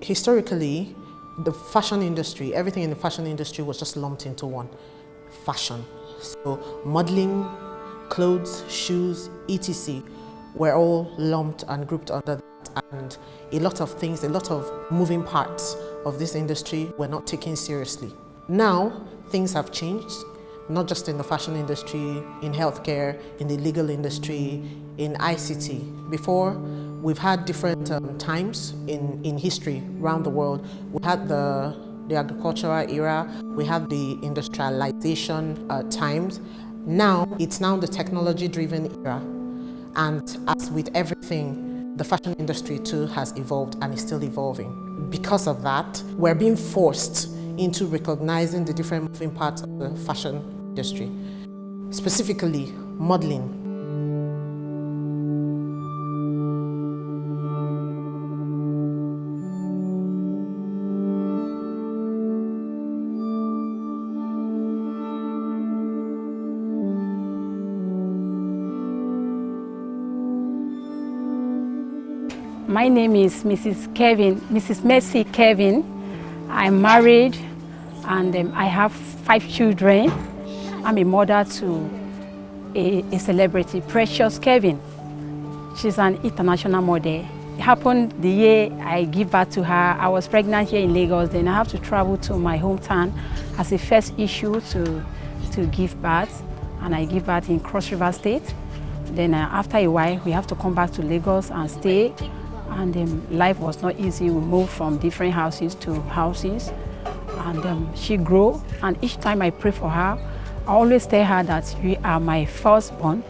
Historically, the fashion industry, everything in the fashion industry was just lumped into one, fashion. So modeling, clothes, shoes, etc. were all lumped and grouped under that, and a lot of things, a lot of moving parts of this industry were not taken seriously. Now, things have changed, not just in the fashion industry, in healthcare, in the legal industry, in ICT. Before, we've had different times in history around the world. We had the agricultural era, we had the industrialization times. Now, it's now the technology-driven era. And as with everything, the fashion industry too has evolved and is still evolving. Because of that, we're being forced into recognizing the different moving parts of the fashion industry, specifically modeling. My name is Mrs. Mercy Kevin. I'm married and I have 5 children. I'm a mother to a celebrity, Precious Kevin. She's an international model. It happened the year I give birth to her. I was pregnant here in Lagos, then I have to travel to my hometown as a first issue to give birth, and I give birth in Cross River State. Then after a while, we have to come back to Lagos and stay. And life was not easy. We moved from different houses to houses, and she grew. And each time I pray for her, I always tell her that you are my firstborn.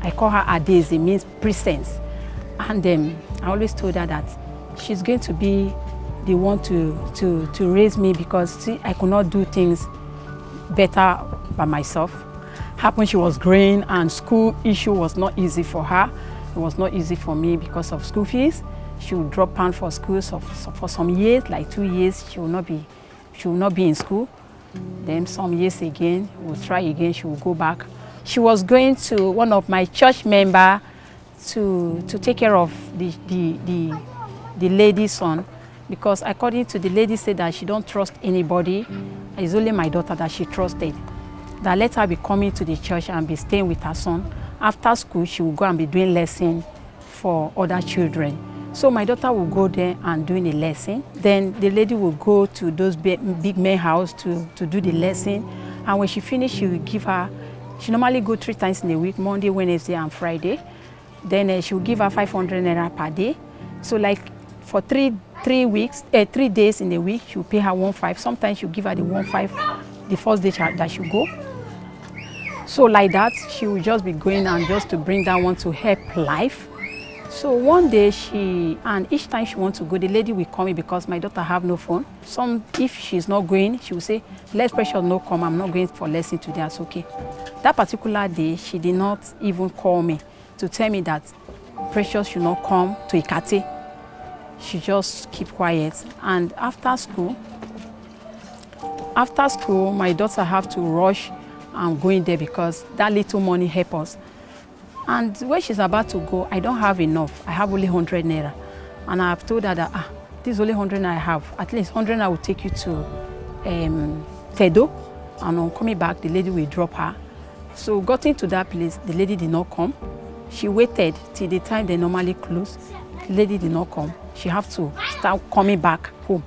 I call her Adeze, it means presence. And I always told her that she's going to be the one to raise me, because see, I could not do things better by myself. Happened she was growing and school issue was not easy for her. It was not easy for me because of school fees. She would drop out for school, so for some years, like 2 years, she will not be in school. Then some years again, we'll try again, she will go back. She was going to one of my church members to take care of the lady's son, because according to the lady said that she don't trust anybody. It's only my daughter that she trusted. That let her be coming to the church and be staying with her son. After school, she will go and be doing lesson for other children. So my daughter will go there and doing a lesson. Then the lady will go to those big men house to do the lesson. And when she finishes, she will give her, she normally go 3 times in a week, Monday, Wednesday, and Friday. Then she will give her 500 naira per day. So like for 3 days in a week, she will pay her 1.5. Sometimes she'll give her the 1.5 the first day that she go. So like that, she will just be going and just to bring that one to help life. So one day and each time she wants to go, the lady will call me because my daughter have no phone. If she's not going, she will say, let Precious no come, I'm not going for lesson today, that's okay. That particular day, she did not even call me to tell me that Precious should not come to Ikate. She just keep quiet. And after school, my daughter have to rush and go in there because that little money help us. And when she's about to go, I don't have enough. I have only 100 naira. And I have told her that, this is only 100 naira I have. At least 100 naira will take you to Tedo. And on coming back, the lady will drop her. So getting to that place, the lady did not come. She waited till the time they normally close. The lady did not come. She have to start coming back home.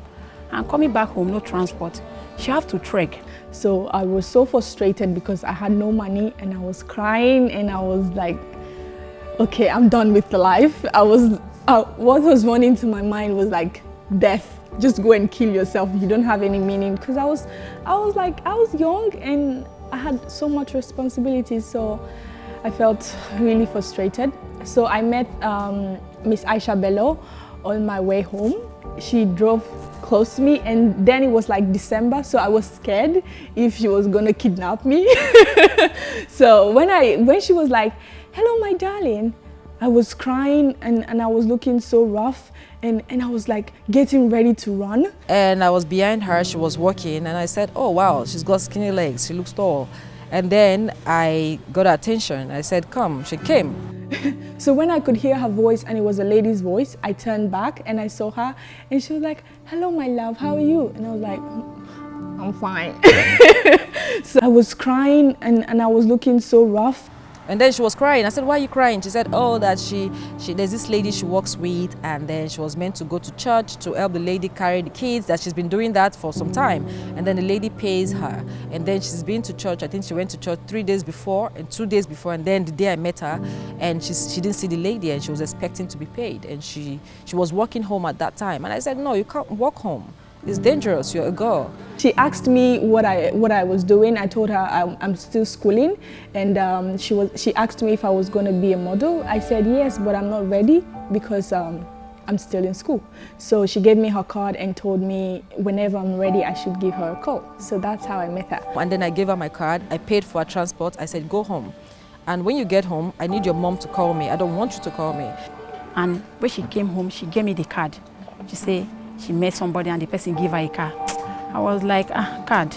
And coming back home, no transport. She have to trek. So I was so frustrated because I had no money, and I was crying, and I was like, okay, I'm done with the life. What was running to my mind was like death. Just go and kill yourself. You don't have any meaning. Because I was young and I had so much responsibility. So I felt really frustrated. So I met Miss Aisha Bello on my way home. She drove close to me, and then it was like December, so I was scared if she was gonna kidnap me. So when she was like, hello my darling, I was crying and I was looking so rough, and I was like getting ready to run. And I was behind her, she was walking, and I said, oh wow, she's got skinny legs, she looks tall. And then I got her attention. I said, come, she came. So when I could hear her voice and it was a lady's voice, I turned back and I saw her and she was like, "Hello, my love, how are you?" And I was like, "I'm fine." So I was crying and I was looking so rough. And then she was crying. I said, "Why are you crying?" She said, "Oh, that there's this lady she works with, and then she was meant to go to church to help the lady carry the kids, that she's been doing that for some time. And then the lady pays her. And then she's been to church. I think she went to church 3 days before and 2 days before. And then the day I met her, and she didn't see the lady and she was expecting to be paid. And she was walking home at that time. And I said, "No, you can't walk home. It's dangerous, you're a girl." She asked me what I was doing. I told her I'm still schooling, and she asked me if I was going to be a model. I said yes, but I'm not ready because I'm still in school. So she gave me her card and told me whenever I'm ready I should give her a call. So that's how I met her. And then I gave her my card. I paid for her transport. I said, "Go home. And when you get home, I need your mom to call me. I don't want you to call me." And when she came home, she gave me the card. She said she met somebody and the person gave her a car. I was like, card.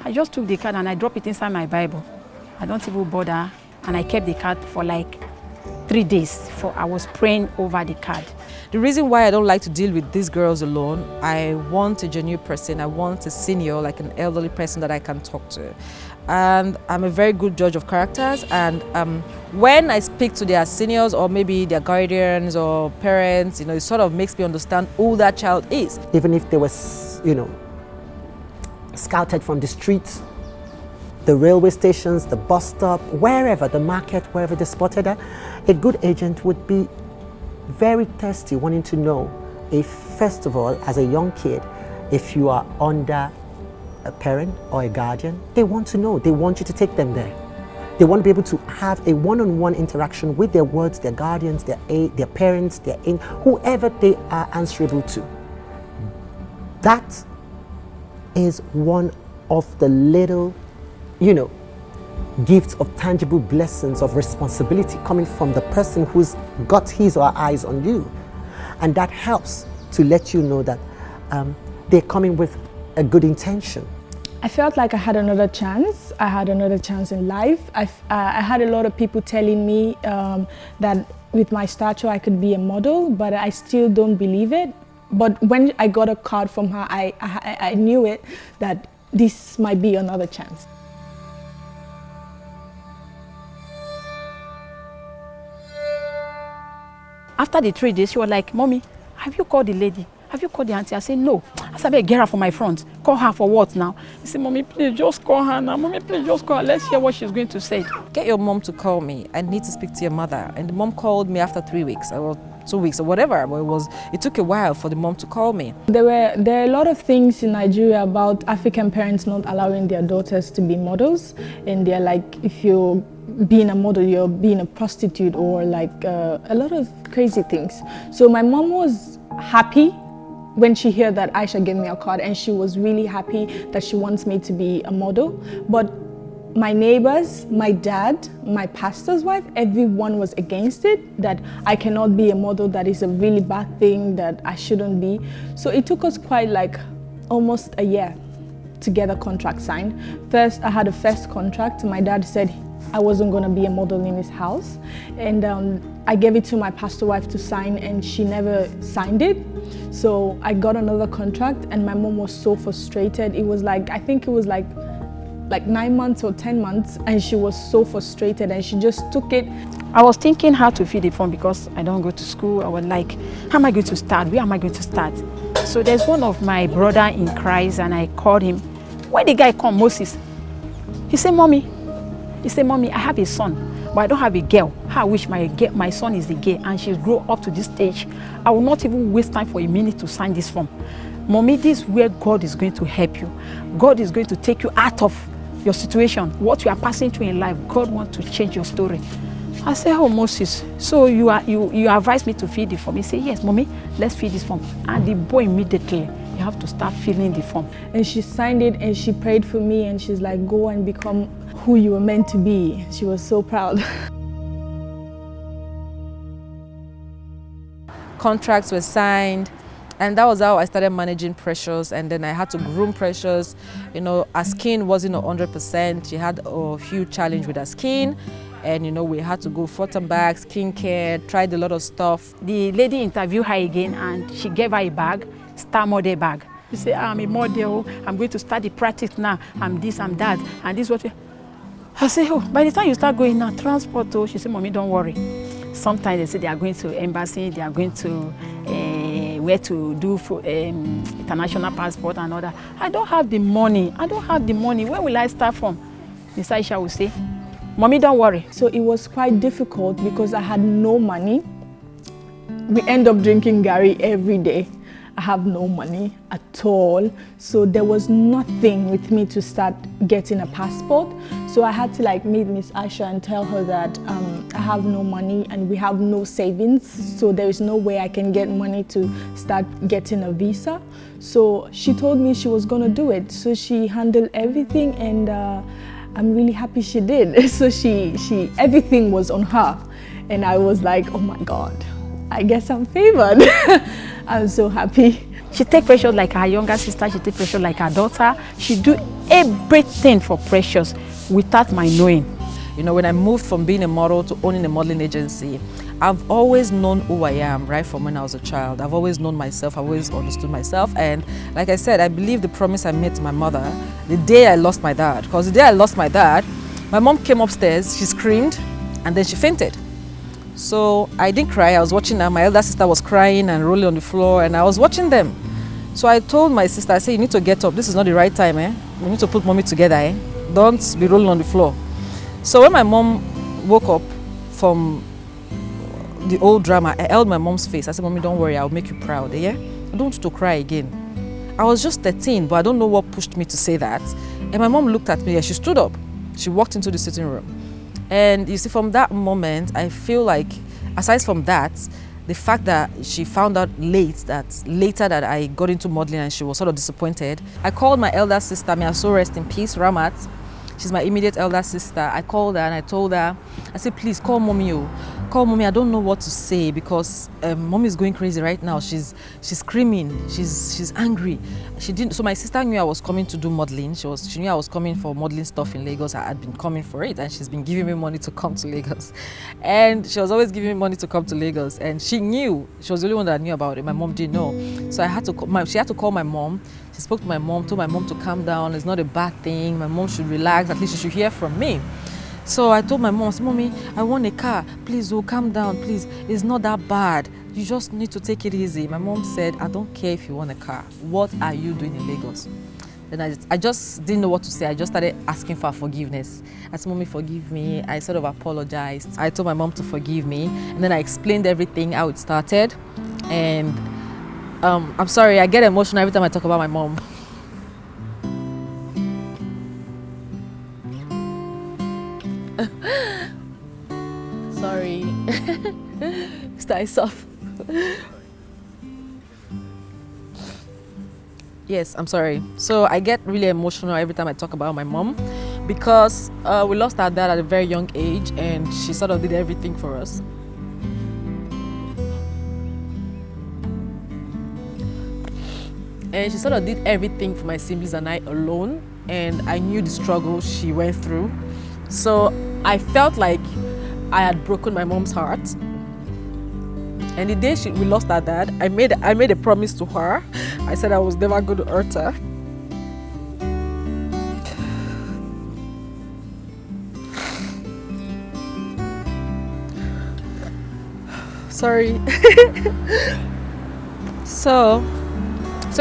I just took the card and I dropped it inside my Bible. I don't even bother. And I kept the card for like 3 days. I was praying over the card. The reason why I don't like to deal with these girls alone, I want a genuine person. I want a senior, like an elderly person that I can talk to. And I'm a very good judge of characters. And when I speak to their seniors or maybe their guardians or parents, it sort of makes me understand who that child is. Even if they were, scouted from the streets, the railway stations, the bus stop, wherever, the market, wherever they spotted her, a good agent would be very thirsty, wanting to know if, first of all, as a young kid, if you are under a parent or a guardian, they want to know. They want you to take them there. They want to be able to have a one-on-one interaction with their wards, their guardians, their parents, whoever they are answerable to. That is one of the little, gifts of tangible blessings of responsibility coming from the person who's got his or her eyes on you. And that helps to let you know that they're coming with a good intention. I felt like I had another chance. I had another chance in life. I had a lot of people telling me that with my stature I could be a model, but I still don't believe it. But when I got a card from her, I knew it, that this might be another chance. After the 3 days, she was like, "Mommy, have you called the lady? Have you called the auntie?" I said, "No." I said, "Get her from my front. Call her for what now?" He said, "Mommy, please just call her now. Mommy, please just call her. Let's hear what she's going to say." Get your mom to call me. I need to speak to your mother. And the mom called me after 3 weeks or 2 weeks or whatever. But it took a while for the mom to call me. There are a lot of things in Nigeria about African parents not allowing their daughters to be models. And they're like, if you're being a model, you're being a prostitute, or like a lot of crazy things. So my mom was happy when she heard that Aisha gave me a card, and she was really happy that she wants me to be a model. But my neighbors, my dad, my pastor's wife, everyone was against it, that I cannot be a model, that is a really bad thing, that I shouldn't be. So it took us quite like almost a year to get a contract signed. First, I had a first contract. My dad said I wasn't going to be a model in his house, and I gave it to my pastor wife to sign, and she never signed it. So I got another contract, and my mom was so frustrated. It was like, I think it was like 9 months or 10 months, and she was so frustrated, and she just took it. I was thinking how to feed the phone because I don't go to school. I was like, how am I going to start? Where am I going to start? So there's one of my brother in Christ, and I called him. When the guy come, Moses, he said, Mommy, I have a son, but I don't have a girl. How I wish my son is a girl, and she's grown up to this stage. I will not even waste time for a minute to sign this form. Mommy, this is where God is going to help you. God is going to take you out of your situation, what you are passing through in life. God wants to change your story. I said, oh, Moses, so you advised me to fill the form. He said, yes, Mommy, let's fill this form. And the boy immediately, you have to start filling the form. And she signed it, and she prayed for me, and she's like, go and become who you were meant to be. She was so proud. Contracts were signed, and that was how I started managing Precious. And then I had to groom Precious. Her skin wasn't 100%. She had a huge challenge with her skin, And you know, we had to go front and back, skincare, tried a lot of stuff. The lady interviewed her again and she gave her a bag, star model bag. She said, I'm a model, I'm going to start the practice now, I'm this, I'm that, and this what. I say, oh, by the time you start going now, transport, oh, she said, Mommy, don't worry. Sometimes they say they are going to embassy, they are going to where to do for, international passport and all that. I don't have the money. I don't have the money. Where will I start from? Miss Aisha will say, Mommy, don't worry. So it was quite difficult because I had no money. We end up drinking Gary every day. I have no money at all. So there was nothing with me to start getting a passport. So I had to like meet Miss Aisha and tell her that I have no money and we have no savings. So there is no way I can get money to start getting a visa. So she told me she was gonna do it. So she handled everything and I'm really happy she did. So everything was on her. And I was like, oh my God, I guess I'm favored. I'm so happy. She take Precious like her younger sister, she take Precious like her daughter. She do everything for Precious without my knowing. You know, when I moved from being a model to owning a modeling agency, I've always known who I am right from when I was a child. I've always known myself, I've always understood myself. And like I said, I believe the promise I made to my mother the day I lost my dad. Because the day I lost my dad, my mom came upstairs, she screamed, and then she fainted. So I didn't cry, I was watching her. My elder sister was crying and rolling on the floor and I was watching them. So I told my sister, I said, you need to get up. This is not the right time, eh? We need to put mommy together, eh? Don't be rolling on the floor. So when my mom woke up from the old drama, I held my mom's face. I said, Mommy, don't worry, I'll make you proud, yeah? I don't want you to cry again. I was just 13, but I don't know what pushed me to say that. And my mom looked at me and she stood up. She walked into the sitting room. And you see, from that moment, I feel like, aside from that, the fact that she found out later that I got into modeling and she was sort of disappointed, I called my elder sister, may her soul rest in peace, Ramat. She's my immediate elder sister. I called her and I told her, I said, please call mommy. Call mommy. I don't know what to say because mommy is going crazy right now. She's screaming. She's angry. She didn't. So my sister knew I was coming to do modeling. She knew I was coming for modeling stuff in Lagos. I had been coming for it, and she's been giving me money to come to Lagos. And she was always giving me money to come to Lagos. And she knew. She was the only one that knew about it. My mom didn't know. So I had to. She had to call my mom. She spoke to my mom. Told my mom to calm down. It's not a bad thing. My mom should relax. At least she should hear from me. So I told my mom, I said, Mommy, I want a car. Please, calm down, please. It's not that bad. You just need to take it easy. My mom said, I don't care if you want a car. What are you doing in Lagos? Then I just didn't know what to say. I just started asking for forgiveness. I said, Mommy, forgive me. I sort of apologized. I told my mom to forgive me. And then I explained everything, how it started. And I'm sorry, I get emotional every time I talk about my mom. Sorry. Stay soft. Yes, I'm sorry. So I get really emotional every time I talk about my mom because we lost our dad at a very young age and she sort of did everything for us. And she sort of did everything for my siblings and I alone, and I knew the struggle she went through. So I felt like I had broken my mom's heart. And the day we lost our dad, I made a promise to her. I said I was never going to hurt her. Sorry. So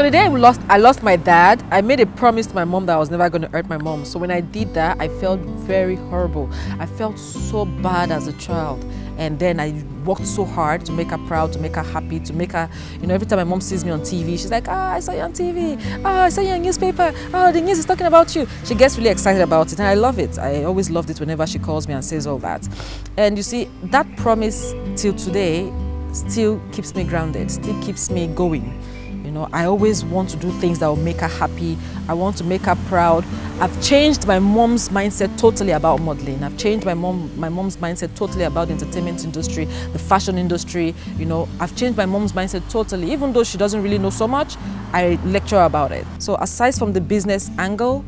the day I lost my dad, I made a promise to my mom that I was never going to hurt my mom. So when I did that, I felt very horrible. I felt so bad as a child. And then I worked so hard to make her proud, to make her happy, to make her, every time my mom sees me on TV, she's like, I saw you on TV. I saw you on newspaper. The news is talking about you. She gets really excited about it. And I love it. I always loved it whenever she calls me and says all that. And you see, that promise till today still keeps me grounded, still keeps me going. I always want to do things that will make her happy. I want to make her proud. I've changed my mom's mindset totally about modeling. I've changed my mom's mindset totally about the entertainment industry, the fashion industry. I've changed my mom's mindset totally. Even though she doesn't really know so much, I lecture about it. So aside from the business angle,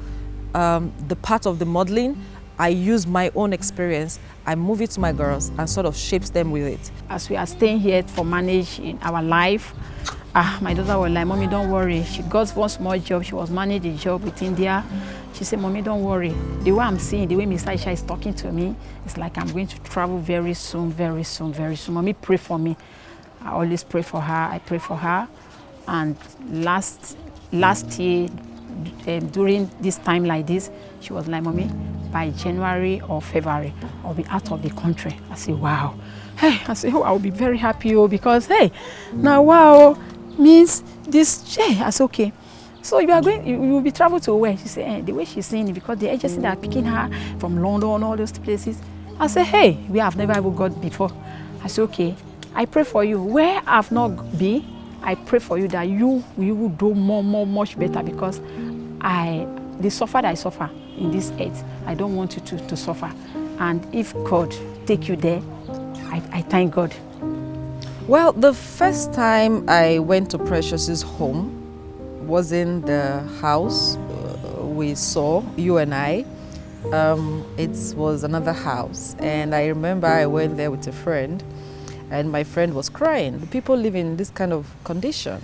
the part of the modeling, I use my own experience, I move it to my girls and sort of shapes them with it. As we are staying here for manage in our life, my daughter was like, Mommy, don't worry. She got one small job. She was managing a job with India. She said, Mommy, don't worry. The way I'm seeing, the way Miss Aisha is talking to me, it's like I'm going to travel very soon, very soon, very soon. Mommy, pray for me. I always pray for her. I pray for her. And last year, during this time like this, she was like, Mommy, by January or February, I'll be out of the country. I say, wow. Hey, I say, oh, I'll be very happy, oh, because, hey, now, wow, means this, hey, I say, okay. So you will be travel to where? She said, hey, the way she's saying it, because the agency that are picking her from London, all those places. I said, hey, we have never ever got before. I said, okay, I pray for you. Where I've not been, I pray for you that you will do much better, because the suffer that I suffer in this earth, I don't want you to suffer. And if God take you there, I thank God. Well, the first time I went to Precious's home was in the house we saw, you and I. It was another house, and I remember I went there with a friend, and my friend was crying. People live in this kind of condition.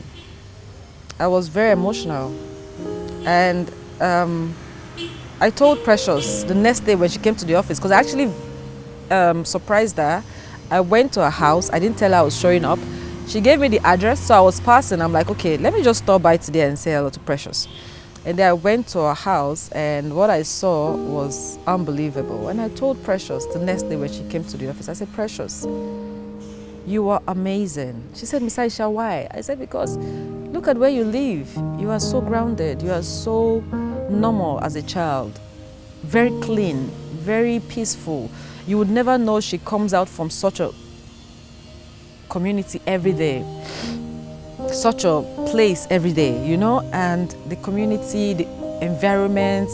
I was very emotional, and I told Precious the next day when she came to the office, because I actually surprised her. I went to her house. I didn't tell her I was showing up. She gave me the address, so I was passing. I'm like, okay, let me just stop by today and say hello to Precious. And then I went to her house, and what I saw was unbelievable. And I told Precious the next day when she came to the office, I said, Precious, you are amazing. She said, Miss Aisha, why? I said, because look at where you live. You are so grounded. You are so normal as a child. Very clean, very peaceful. You would never know she comes out from such a community every day, such a place every day, you know, and the community, the environment,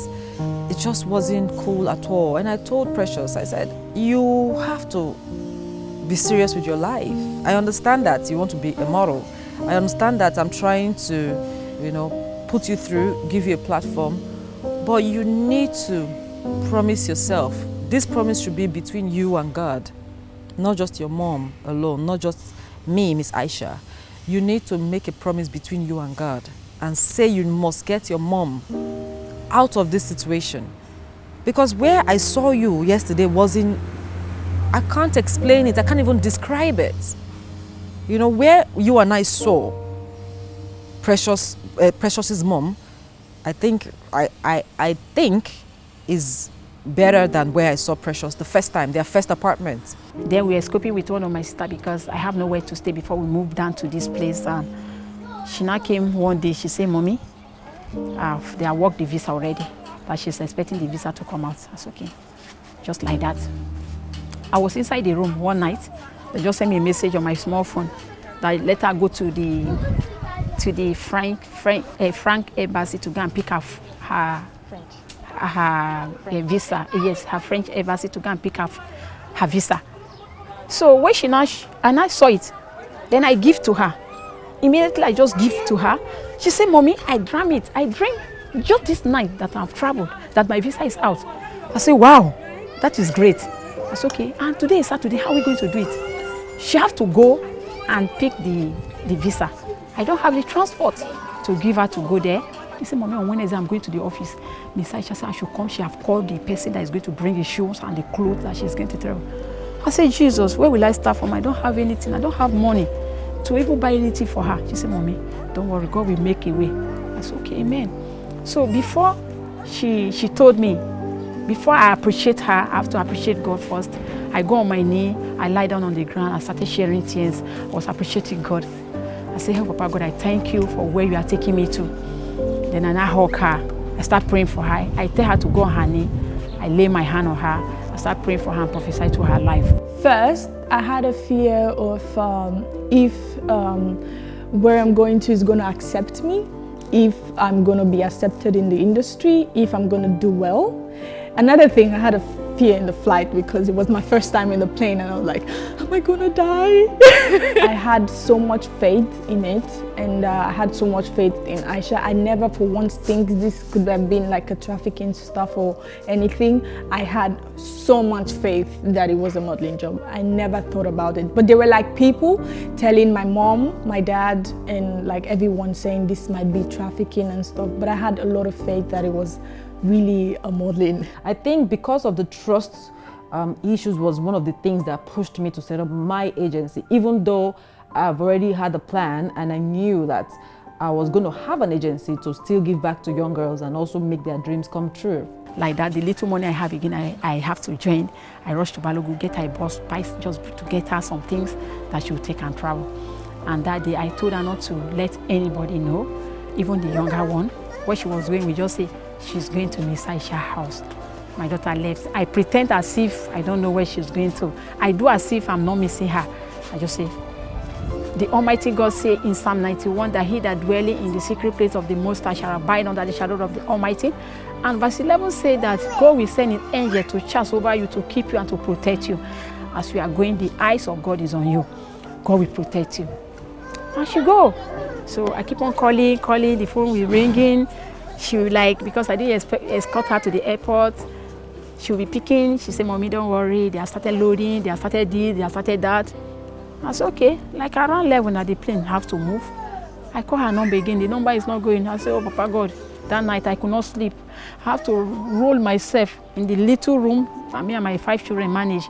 it just wasn't cool at all. And I told Precious, I said, you have to be serious with your life. I understand that you want to be a model. I understand that I'm trying to, you know, put you through, give you a platform, but you need to promise yourself. This promise should be between you and God, not just your mom alone, not just me, Miss Aisha. You need to make a promise between you and God and say you must get your mom out of this situation. Because where I saw you yesterday wasn't, I can't explain it, I can't even describe it. You know, where you and I saw Precious's mom, I think is better than where I saw Precious the first time, their first apartment. Then we were escaping with one of my sisters because I have nowhere to stay before we moved down to this place. And she now came one day, she said, Mommy, they have worked the visa already, but she's expecting the visa to come out. That's okay. Just like that. I was inside the room one night. They just sent me a message on my small phone that let her go to the Frank embassy to go and pick up her visa. Yes, her French embassy to go and pick up her visa. So when and I saw it, then I give to her. Immediately I just give to her. She said, Mommy, I drank just this night that I've traveled, that my visa is out. I said, wow, that is great. I said, okay, and today is Saturday, how are we going to do it? She have to go and pick the visa. I don't have the transport to give her to go there. She said, Mommy, on Wednesday I'm going to the office. Miss Aisha said I should come. She have called the person that is going to bring the shoes and the clothes that she's going to travel. I said, Jesus, where will I start from? I don't have anything. I don't have money to even buy anything for her. She said, Mommy, don't worry, God will make a way. I said, okay, amen. So before she told me, before I appreciate her, I have to appreciate God first. I go on my knee, I lie down on the ground, I started sharing tears. I was appreciating God. I said, hey, Papa God, I thank you for where you are taking me to. Then I hug her. I start praying for her. I tell her to go on her knee. I lay my hand on her. I start praying for her and prophesy to her life. First, I had a fear of if where I'm going to is going to accept me, if I'm going to be accepted in the industry, if I'm going to do well. Another thing, I had a fear in the flight because it was my first time in the plane and I was like, am I gonna die? I had so much faith in it, and I had so much faith in Aisha. I never for once think this could have been like a trafficking stuff or anything. I had so much faith that it was a modeling job. I never thought about it. But there were like people telling my mom, my dad, and like everyone saying this might be trafficking and stuff. But I had a lot of faith that it was really a modeling. I think because of the trust issues was one of the things that pushed me to set up my agency, even though I've already had a plan and I knew that I was going to have an agency to still give back to young girls and also make their dreams come true. Like that, the little money I have again, I have to join. I rush to Balogun, get her a bus price just to get her some things that she will take and travel. And that day I told her not to let anybody know, even the younger one. Where she was going, we just say, she's going to Miss Aisha's house. My daughter left. I pretend as if I don't know where she's going to. I do as if I'm not missing her. I just say, the Almighty God say in Psalm 91 that he that dwelleth in the secret place of the Most High shall abide under the shadow of the Almighty. And verse 11 say that God will send his angel to charge over you, to keep you and to protect you. As you are going, the eyes of God is on you. God will protect you. And she go. So I keep on calling, the phone will ringing. She will like, because I didn't escort her to the airport, she will be picking. She said, Mommy, don't worry. They have started loading. They have started this. They have started that. I said, okay. Like around 11 at the plane, have to move. I call her number again. The number is not going. I said, oh, Papa God, that night I could not sleep. I have to roll myself in the little room. Me and my 5 children manage.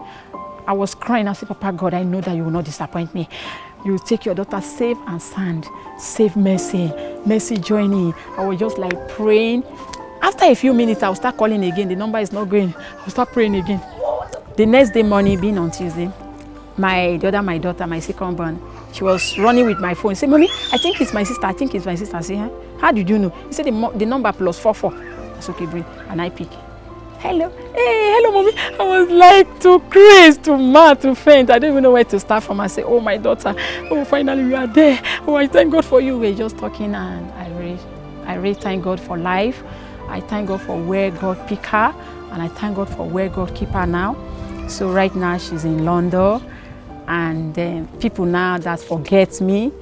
I was crying. I said, Papa God, I know that you will not disappoint me. You take your daughter safe and sound. Save Mercy. Mercy joining. I was just like praying. After a few minutes, I will start calling again. The number is not going. I will start praying again. The next day morning, being on Tuesday, my daughter, my second born, she was running with my phone. She said, Mommy, I think it's my sister. I think it's my sister. I said, huh? How did you know? He said, the number plus 44. I said, okay, bring. And I pick. Hello. Hey, hello, Mommy. I was like to craze, to mad, to faint. I didn't even know where to start from. I said, oh, my daughter. Oh, finally, you are there. Oh, I thank God for you. We were just talking, and I really thank God for life. I thank God for where God picked her, and I thank God for where God keep her now. So right now she's in London, and people now that forget me,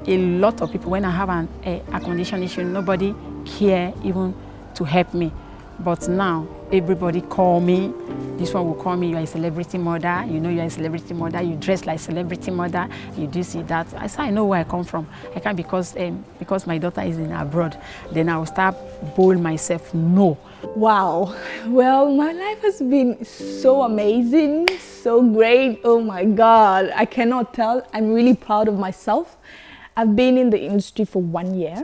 a lot of people, when I have an accommodation issue, nobody care even to help me. But now everybody call me. This one will call me, you are a celebrity mother. You know you are a celebrity mother. You dress like celebrity mother. You do see that. I say I know where I come from. I can't because my daughter is in abroad. Then I will start bold myself. No. Wow. Well, my life has been so amazing, so great. Oh my God. I cannot tell. I'm really proud of myself. I've been in the industry for 1 year.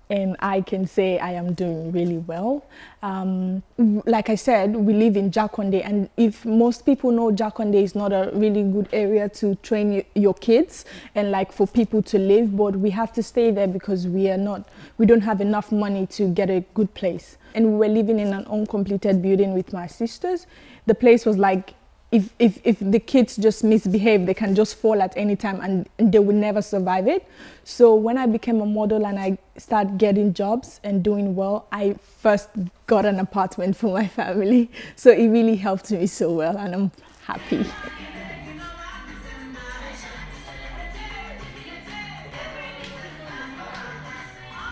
And I can say I am doing really well. Like I said, we live in Jakonde, and if most people know, Jakonde is not a really good area to train your kids and like for people to live, but we have to stay there because we don't have enough money to get a good place. And we were living in an uncompleted building with my sisters. The place was like, if the kids just misbehave, they can just fall at any time and they will never survive it. So when I became a model and I started getting jobs and doing well, I first got an apartment for my family. So it really helped me so well, and I'm happy.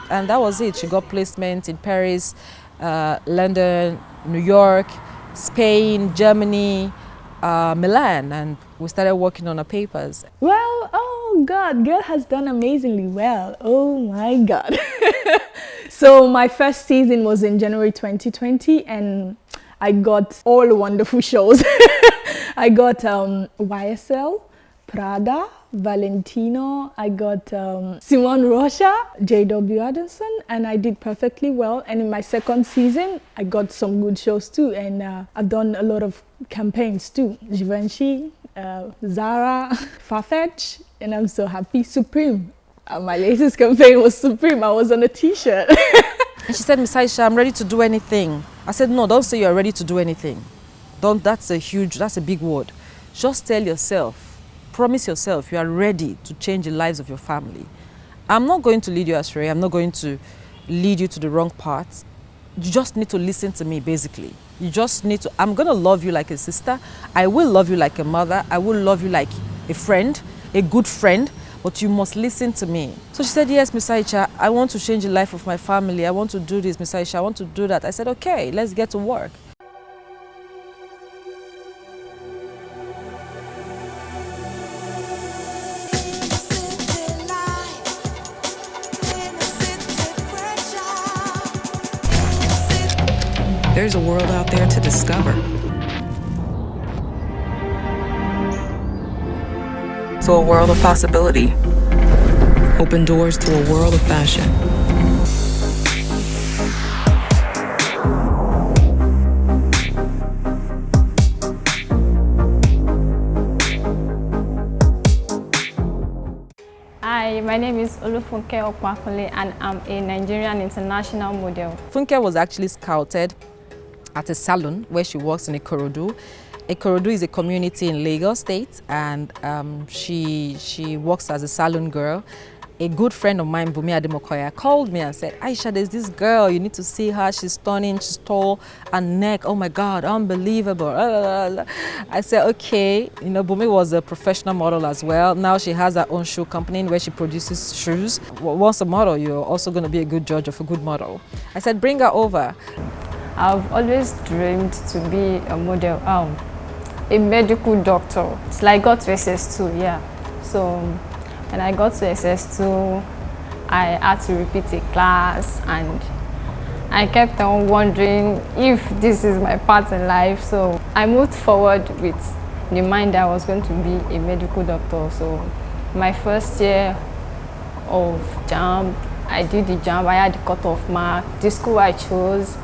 And that was it. She got placement in Paris, London, New York, Spain, Germany, Milan, and we started working on her papers. Well, oh God, girl has done amazingly well. Oh my God. So my first season was in January 2020, and I got all the wonderful shows. I got YSL, Prada, Valentino, I got Simone Rocha, JW Addison, and I did perfectly well. And in my second season, I got some good shows too, and I've done a lot of campaigns too. Givenchy, Zara, Farfetch, and I'm so happy. Supreme. My latest campaign was Supreme. I was on a t-shirt. And she said, Miss Aisha, I'm ready to do anything. I said, no, don't say you're ready to do anything. That's a big word. Just tell yourself, promise yourself you are ready to change the lives of your family. I'm not going to lead you astray. I'm not going to lead you to the wrong path. you just need to listen to me, basically. You just need to, I'm gonna love you like a sister. I will love you like a mother. I will love you like a friend, a good friend, but you must listen to me. So she said, yes, Miss Aisha, I want to change the life of my family. I want to do this, Miss Aisha, I want to do that. I said, okay, let's get to work. There's a world out there to discover. To a world of possibility. Open doors to a world of fashion. Hi, my name is Olufunke Okmakule and I'm a Nigerian international model. Funke was actually scouted at a salon where she works in Ikorodu. Ikorodu is a community in Lagos State, and she works as a salon girl. A good friend of mine, Bumi Ademokoya, called me and said, Aisha, there's this girl, you need to see her, she's stunning, she's tall, and neck, oh my God, unbelievable. I said, okay. You know, Bumi was a professional model as well. Now she has her own shoe company where she produces shoes. Once a model, you're also going to be a good judge of a good model. I said, bring her over. I've always dreamed to be a model, a medical doctor. Till I got to SS2, yeah. So when I got to SS2, I had to repeat a class and I kept on wondering if this is my path in life. So I moved forward with the mind that I was going to be a medical doctor. So my first year of JAMB, I did the JAMB, I had the cutoff mark. The school I chose,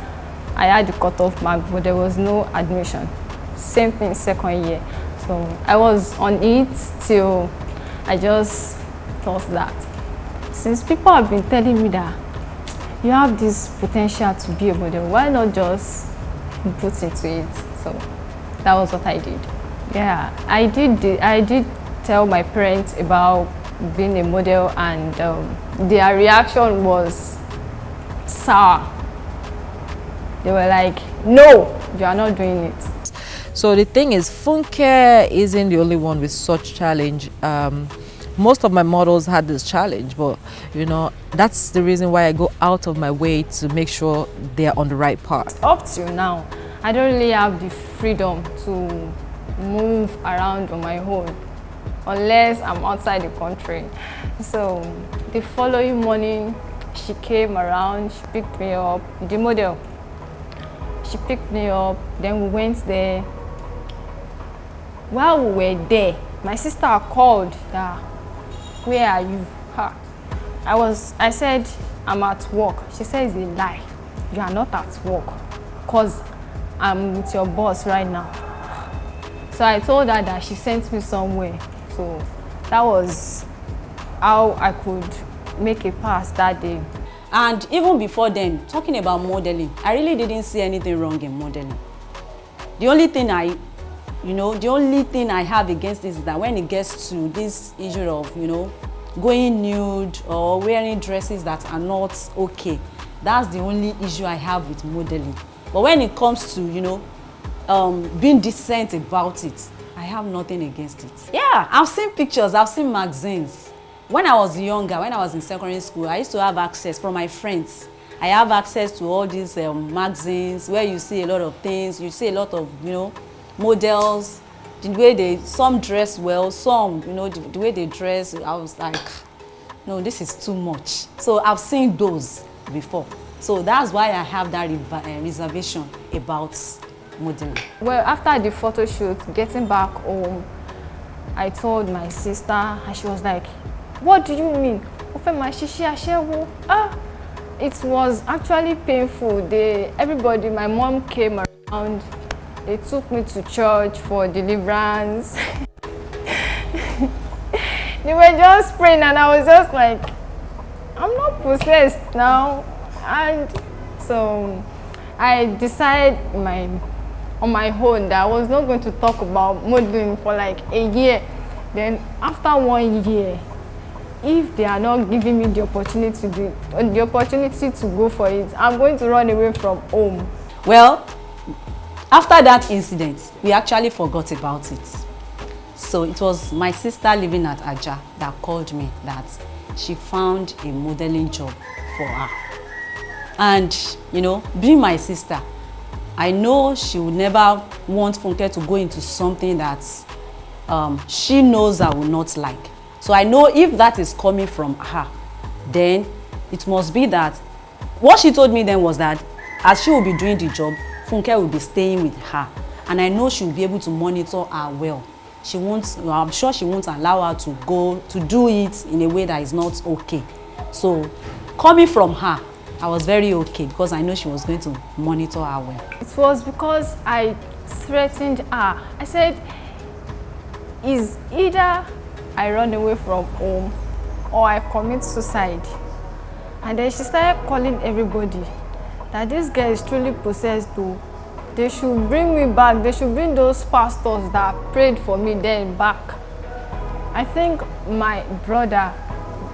I had the cutoff mark, but there was no admission. Same thing second year. So I was on it till I just thought that since people have been telling me that you have this potential to be a model, why not just put into it? So that was what I did. Yeah, I did tell my parents about being a model, and their reaction was sour. They were like, no, you are not doing it. So the thing is, Funke isn't the only one with such challenge. Most of my models had this challenge, but you know, that's the reason why I go out of my way to make sure they're on the right path. Up till now, I don't really have the freedom to move around on my own unless I'm outside the country. So the following morning, she came around, she picked me up, the model. She picked me up, then we went there. While we were there, my sister called that, where are you? I said, I'm at work. She said, it's a lie. You are not at work, because I'm with your boss right now. So I told her that she sent me somewhere. So that was how I could make a pass that day. And even before then, talking about modeling, I really didn't see anything wrong in modeling. The only thing I have against this is that when it gets to this issue of, going nude or wearing dresses that are not okay, that's the only issue I have with modeling. But when it comes to, being decent about it, I have nothing against it. Yeah, I've seen pictures, I've seen magazines. When I was younger, when I was in secondary school, I used to have access from my friends. I have access to all these magazines where you see a lot of things, you see a lot of, models, the way some dress well, some, the way they dress, I was like, no, this is too much. So I've seen those before. So that's why I have that reservation about modeling. Well, after the photo shoot, getting back home, I told my sister, and she was like, what do you mean? It was actually painful. Everybody, my mom came around. They took me to church for deliverance. They were just praying, and I was just like, I'm not possessed now. And so I decided on my own that I was not going to talk about modeling for like a year. Then after 1 year, if they are not giving me the opportunity to do it, the opportunity to go for it, I'm going to run away from home. Well, after that incident, we actually forgot about it. So it was my sister living at Aja that called me that she found a modeling job for her. And, you know, being my sister, I know she would never want Funke to go into something that she knows I will not like. So I know if that is coming from her, then it must be that what she told me then was that as she will be doing the job, Funke will be staying with her. And I know she will be able to monitor her well. She won't, I'm sure she won't allow her to go to do it in a way that is not okay. So coming from her, I was very okay because I know she was going to monitor her well. It was because I threatened her. I said, is either I run away from home or I commit suicide. And then she started calling everybody that this girl is truly possessed though. They should bring me back. They should bring those pastors that prayed for me then back. I think my brother,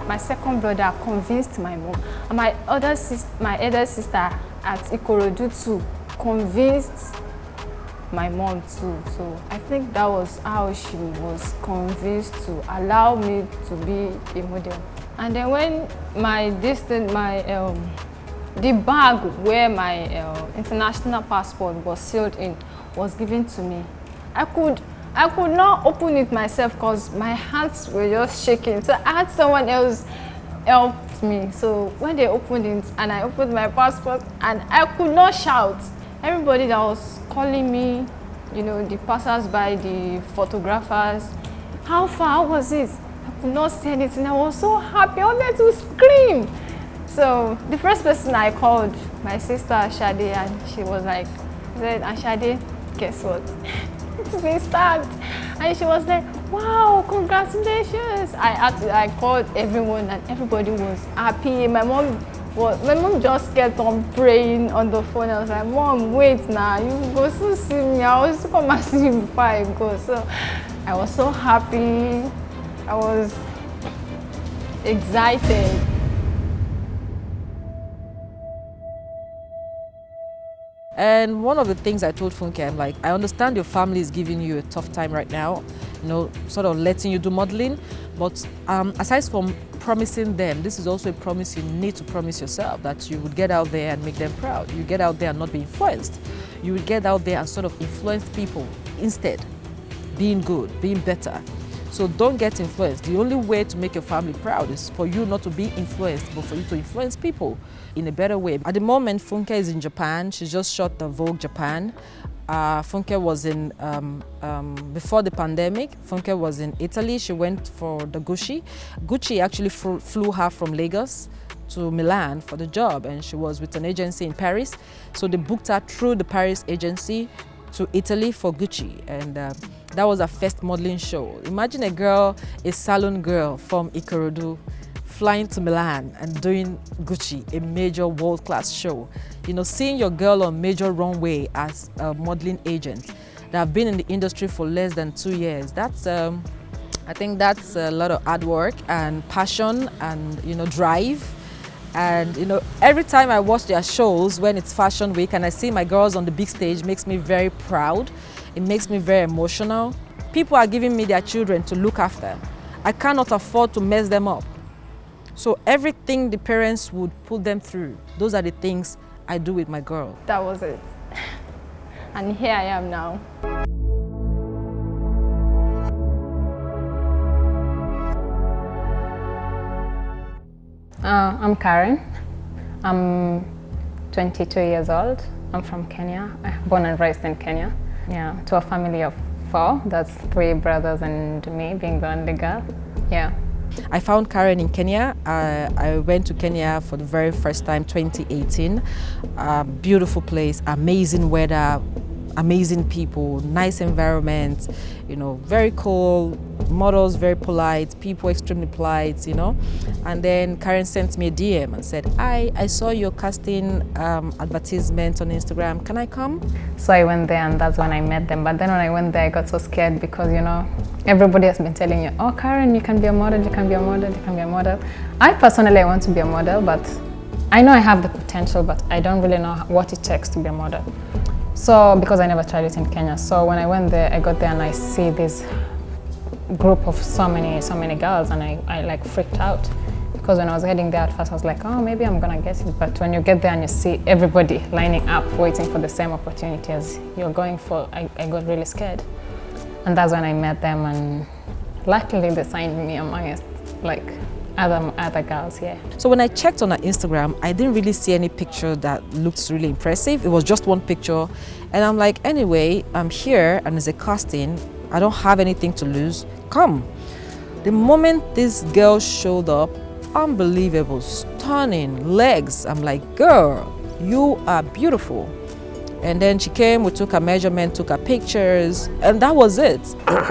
my second brother, convinced my mom. And my elder sister at Ikorodu too convinced my mom too. So I think that was how she was convinced to allow me to be a model. And then when the bag where my international passport was sealed in was given to me, I could not open it myself because my hands were just shaking. So I had someone else help me. So when they opened it and I opened my passport and I could not shout. Everybody that was calling me, you know, the passers-by, the photographers, how far, how was it? I could not say anything. I was so happy. I wanted to scream. So the first person I called, my sister Ashade, and she was like, said, Ashade, guess what? It's been stabbed. And she was like, wow, congratulations. I called everyone and everybody was happy. My mom just kept on praying on the phone. I was like, Mom, wait now, you go to see me. I was come and see you before I go. So I was so happy. I was excited. And one of the things I told Funke, I'm like, I understand your family is giving you a tough time right now, you know, sort of letting you do modeling, but aside from promising them, this is also a promise you need to promise yourself, that you would get out there and make them proud. You get out there and not be influenced. You would get out there and sort of influence people instead, being good, being better. So don't get influenced. The only way to make your family proud is for you not to be influenced, but for you to influence people in a better way. At the moment, Funke is in Japan. She just shot the Vogue Japan. Funke was in, before the pandemic, Funke was in Italy. She went for the Gucci. Gucci actually flew her from Lagos to Milan for the job, and she was with an agency in Paris. So they booked her through the Paris agency to Italy for Gucci, and that was her first modeling show. Imagine a girl, a salon girl from Ikorodu, flying to Milan and doing Gucci, a major world-class show. You know, seeing your girl on major runway as a modeling agent that have been in the industry for less than 2 years, that's, I think that's a lot of hard work and passion and, you know, drive. And, you know, every time I watch their shows when it's Fashion Week and I see my girls on the big stage, makes me very proud. It makes me very emotional. People are giving me their children to look after. I cannot afford to mess them up. So everything the parents would put them through, those are the things I do with my girl. That was it. And here I am now. I'm Karen. I'm 22 years old. I'm from Kenya. I'm born and raised in Kenya. Yeah, to a family of 4. That's 3 brothers and me, being the only girl. Yeah. I found Karen in Kenya. I went to Kenya for the very first time, 2018. Beautiful place, amazing weather, amazing people, nice environment, you know, very cool, models very polite, people extremely polite, you know. And then Karen sent me a DM and said, I saw your casting advertisement on Instagram, can I come? So I went there and that's when I met them. But then when I went there, I got so scared because, you know, everybody has been telling you, oh, Karen, you can be a model, you can be a model, you can be a model. I personally want to be a model, but I know I have the potential, but I don't really know what it takes to be a model. So, because I never tried it in Kenya. So when I went there, I got there and I see this group of so many girls, and I like freaked out. Because when I was heading there at first, I was like, oh, maybe I'm gonna get it. But when you get there and you see everybody lining up, waiting for the same opportunity as you're going for, I got really scared. And that's when I met them, and luckily they signed me amongst like other girls here. So when I checked on her Instagram, I didn't really see any picture that looked really impressive. It was just one picture. And I'm like, anyway, I'm here and it's a casting. I don't have anything to lose. Come. The moment this girl showed up, unbelievable, stunning, legs. I'm like, girl, you are beautiful. And then she came, we took her measurement, took her pictures, and that was it.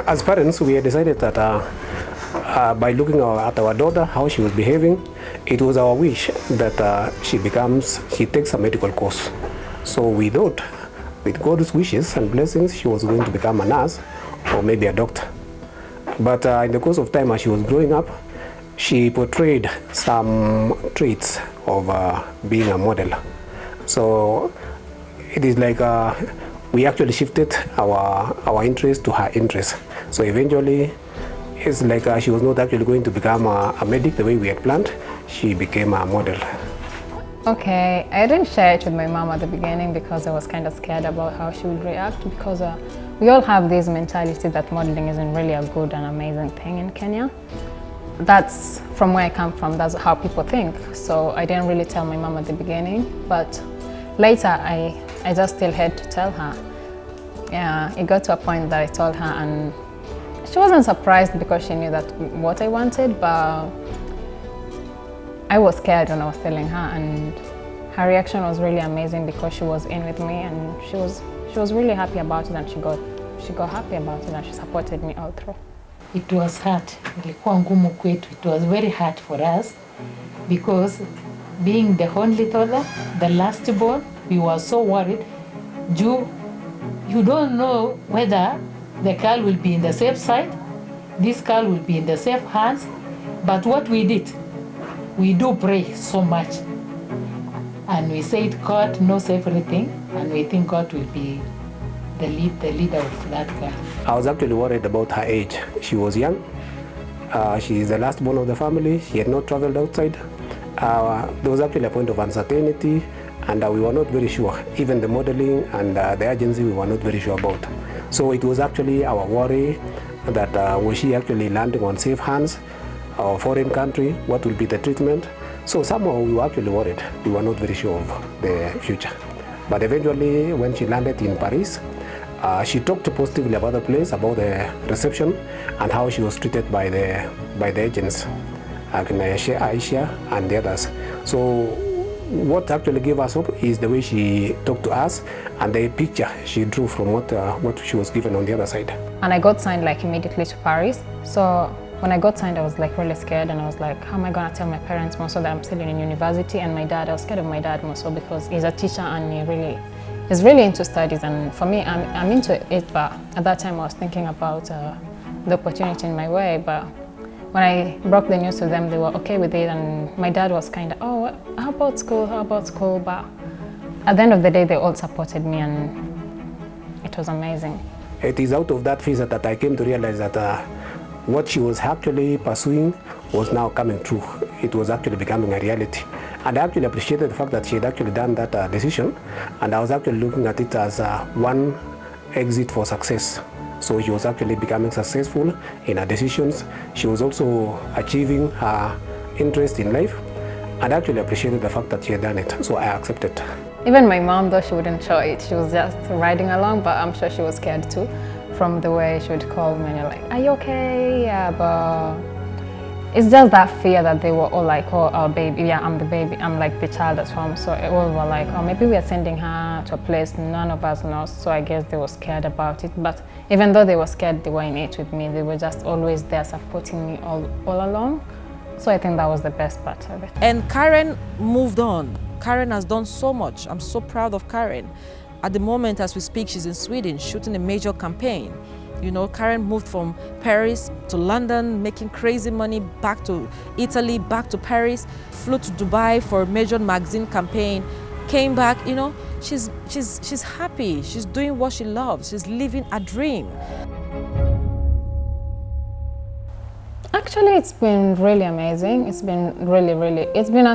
As parents, we had decided that by looking at our daughter, how she was behaving, it was our wish that she takes a medical course. So we thought, with God's wishes and blessings, she was going to become a nurse or maybe a doctor. But in the course of time, as she was growing up, she portrayed some traits of being a model. So it is like we actually shifted our interest to her interest. So eventually, it's like she was not actually going to become a medic the way we had planned. She became a model. Okay, I didn't share it with my mom at the beginning because I was kind of scared about how she would react, because we all have this mentality that modeling isn't really a good and amazing thing in Kenya. That's from where I come from, that's how people think. So I didn't really tell my mom at the beginning, but later I just still had to tell her. Yeah, it got to a point that I told her, and she wasn't surprised because she knew that what I wanted, but I was scared when I was telling her, and her reaction was really amazing because she was in with me, and she was really happy about it, and she got happy about it, and she supported me all through. It was hard. Ilikuwa ngumu kwetu. It was very hard for us because being the only daughter, the last born, we were so worried. You don't know whether the girl will be in the safe side, this girl will be in the safe hands. But what we did, we do pray so much. And we said God knows everything, and we think God will be the leader of that girl. I was actually worried about her age. She was young. She is the last born of the family. She had not traveled outside. There was actually a point of uncertainty, and we were not very sure. Even the modeling and the agency, we were not very sure about. So it was actually our worry that was she actually landing on safe hands, or foreign country, what will be the treatment? So somehow we were actually worried. We were not very sure of the future. But eventually, when she landed in Paris, she talked positively about the place, about the reception, and how she was treated by the agents, Aisha and the others. So what actually gave us hope is the way she talked to us and the picture she drew from what she was given on the other side. And I got signed like immediately to Paris. So when I got signed, I was like really scared, and I was like, how am I gonna tell my parents more so that I'm still in university? And my dad, I was scared of my dad more so because he's a teacher and he's really into studies, and for me, I'm into it, but at that time I was thinking about the opportunity in my way. But when I broke the news to them, they were okay with it, and my dad was kind of, oh, how about school? But at the end of the day, they all supported me, and it was amazing. It is out of that phase that I came to realize that what she was actually pursuing was now coming true. It was actually becoming a reality. And I actually appreciated the fact that she had actually done that decision, and I was actually looking at it as one exit for success. So she was actually becoming successful in her decisions. She was also achieving her interest in life, and I actually appreciated the fact that she had done it, so I accepted. Even my mom, though she wouldn't show it, she was just riding along, but I'm sure she was scared too, from the way she would call me and you're like, are you okay? Yeah, but it's just that fear that they were all like, oh, our baby, yeah, I'm the baby, I'm like the child at home. So it all were like, oh, maybe we are sending her to a place none of us knows. So I guess they were scared about it. But even though they were scared, they were in it with me. They were just always there supporting me all along. So I think that was the best part of it. And Karen moved on. Karen has done so much. I'm so proud of Karen. At the moment, as we speak, she's in Sweden shooting a major campaign. You know, Karen moved from Paris to London, making crazy money, back to Italy, back to Paris, flew to Dubai for a major magazine campaign, came back, you know, she's happy, she's doing what she loves, she's living a dream. Actually, it's been really amazing. It's been it's been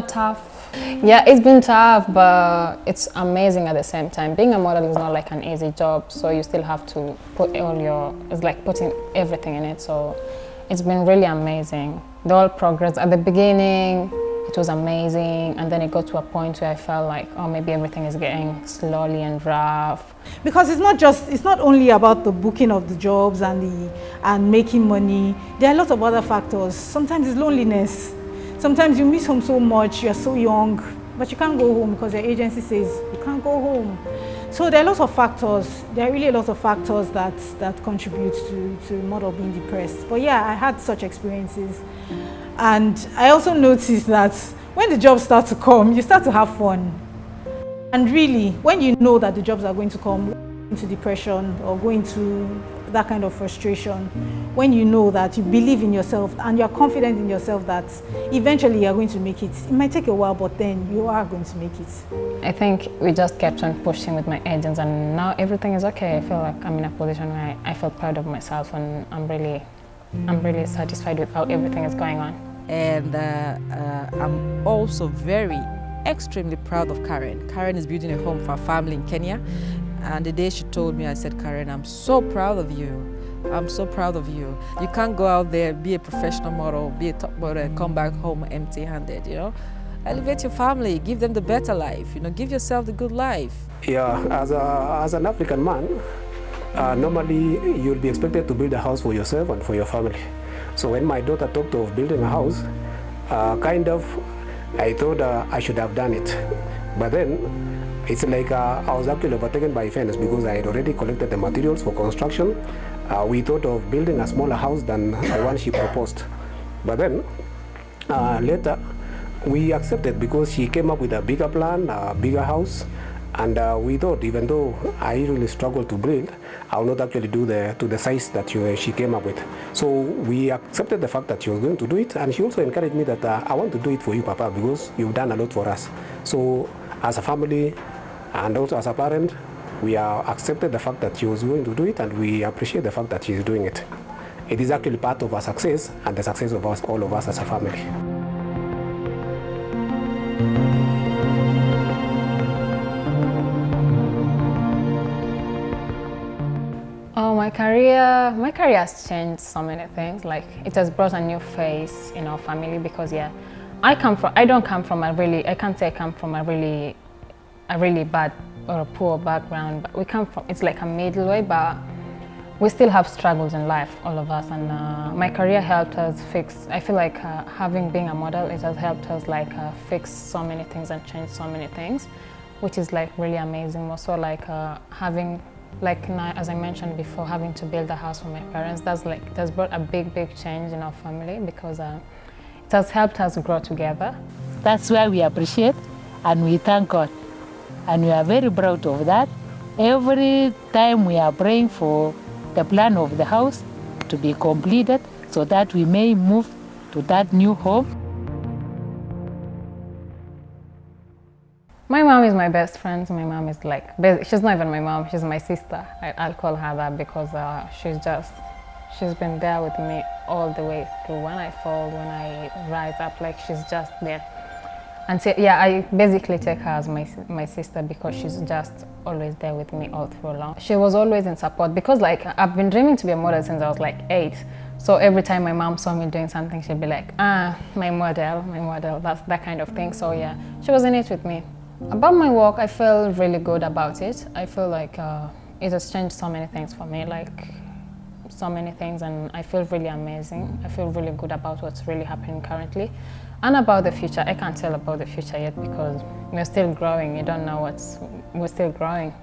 it's been tough, but it's amazing at the same time. Being a model is not like an easy job, so you still have to put it's like putting everything in it. So it's been really amazing. The whole progress at the beginning, it was amazing, and then it got to a point where I felt like, oh, maybe everything is getting slowly and rough. Because it's not only about the booking of the jobs and making money. There are a lot of other factors. Sometimes it's loneliness. Sometimes you miss home so much, you're so young, but you can't go home because your agency says you can't go home. So there are lots of factors. There are really a lot of factors that contribute to model being depressed. But yeah, I had such experiences. And I also noticed that when the jobs start to come, you start to have fun. And really, when you know that the jobs are going to come, into depression or go into that kind of frustration, when you know that you believe in yourself and you're confident in yourself that eventually you're going to make it. It might take a while, but then you are going to make it. I think we just kept on pushing with my agents, and now everything is okay. I feel like I'm in a position where I feel proud of myself, and I'm really satisfied with how everything is going on. And I'm also extremely proud of Karen. Karen is building a home for her family in Kenya. And the day she told me, I said, Karen, I'm so proud of you. I'm so proud of you. You can't go out there, be a professional model, be a top model, and come back home empty-handed, you know? Elevate your family, give them the better life, you know, give yourself the good life. Yeah, as an African man, normally you'll be expected to build a house for yourself and for your family. So when my daughter talked of building a house, I thought I should have done it. But then, it's like I was actually overtaken by fence because I had already collected the materials for construction. We thought of building a smaller house than the one she proposed. But then, later, we accepted because she came up with a bigger plan, a bigger house. And we thought, even though I really struggled to build, I will not actually do to the size that she came up with. So we accepted the fact that she was going to do it, and she also encouraged me that I want to do it for you, Papa, because you've done a lot for us. So as a family and also as a parent, we are accepted the fact that she was going to do it, and we appreciate the fact that she is doing it. It is actually part of our success and the success of all of us as a family. Oh, my career has changed so many things. Like, it has brought a new face in our family because, yeah, I can't say I come from a really bad or a poor background, but we come from, it's like a middle way, but we still have struggles in life, all of us, and my career helped us fix, I feel like being a model, it has helped us like fix so many things and change so many things, which is like really amazing. Also like as I mentioned before, having to build a house for my parents, that's brought a big change in our family because it has helped us grow together. That's why we appreciate and we thank God. And we are very proud of that. Every time we are praying for the plan of the house to be completed so that we may move to that new home. My mom is my best friend. My mom is like, she's not even my mom, she's my sister. I'll call her that because she's been there with me all the way through. When I fall, when I rise up, like she's just there. And so, yeah, I basically take her as my sister because she's just always there with me all through long. She was always in support because like I've been dreaming to be a model since I was like 8. So every time my mom saw me doing something, she'd be like, my model, that's that kind of thing. So yeah, she was in it with me. About my work, I feel really good about it. I feel like it has changed so many things for me. Like so many things, and I feel really amazing. I feel really good about what's really happening currently. And about the future, I can't tell about the future yet because we're still growing. You don't know we're still growing.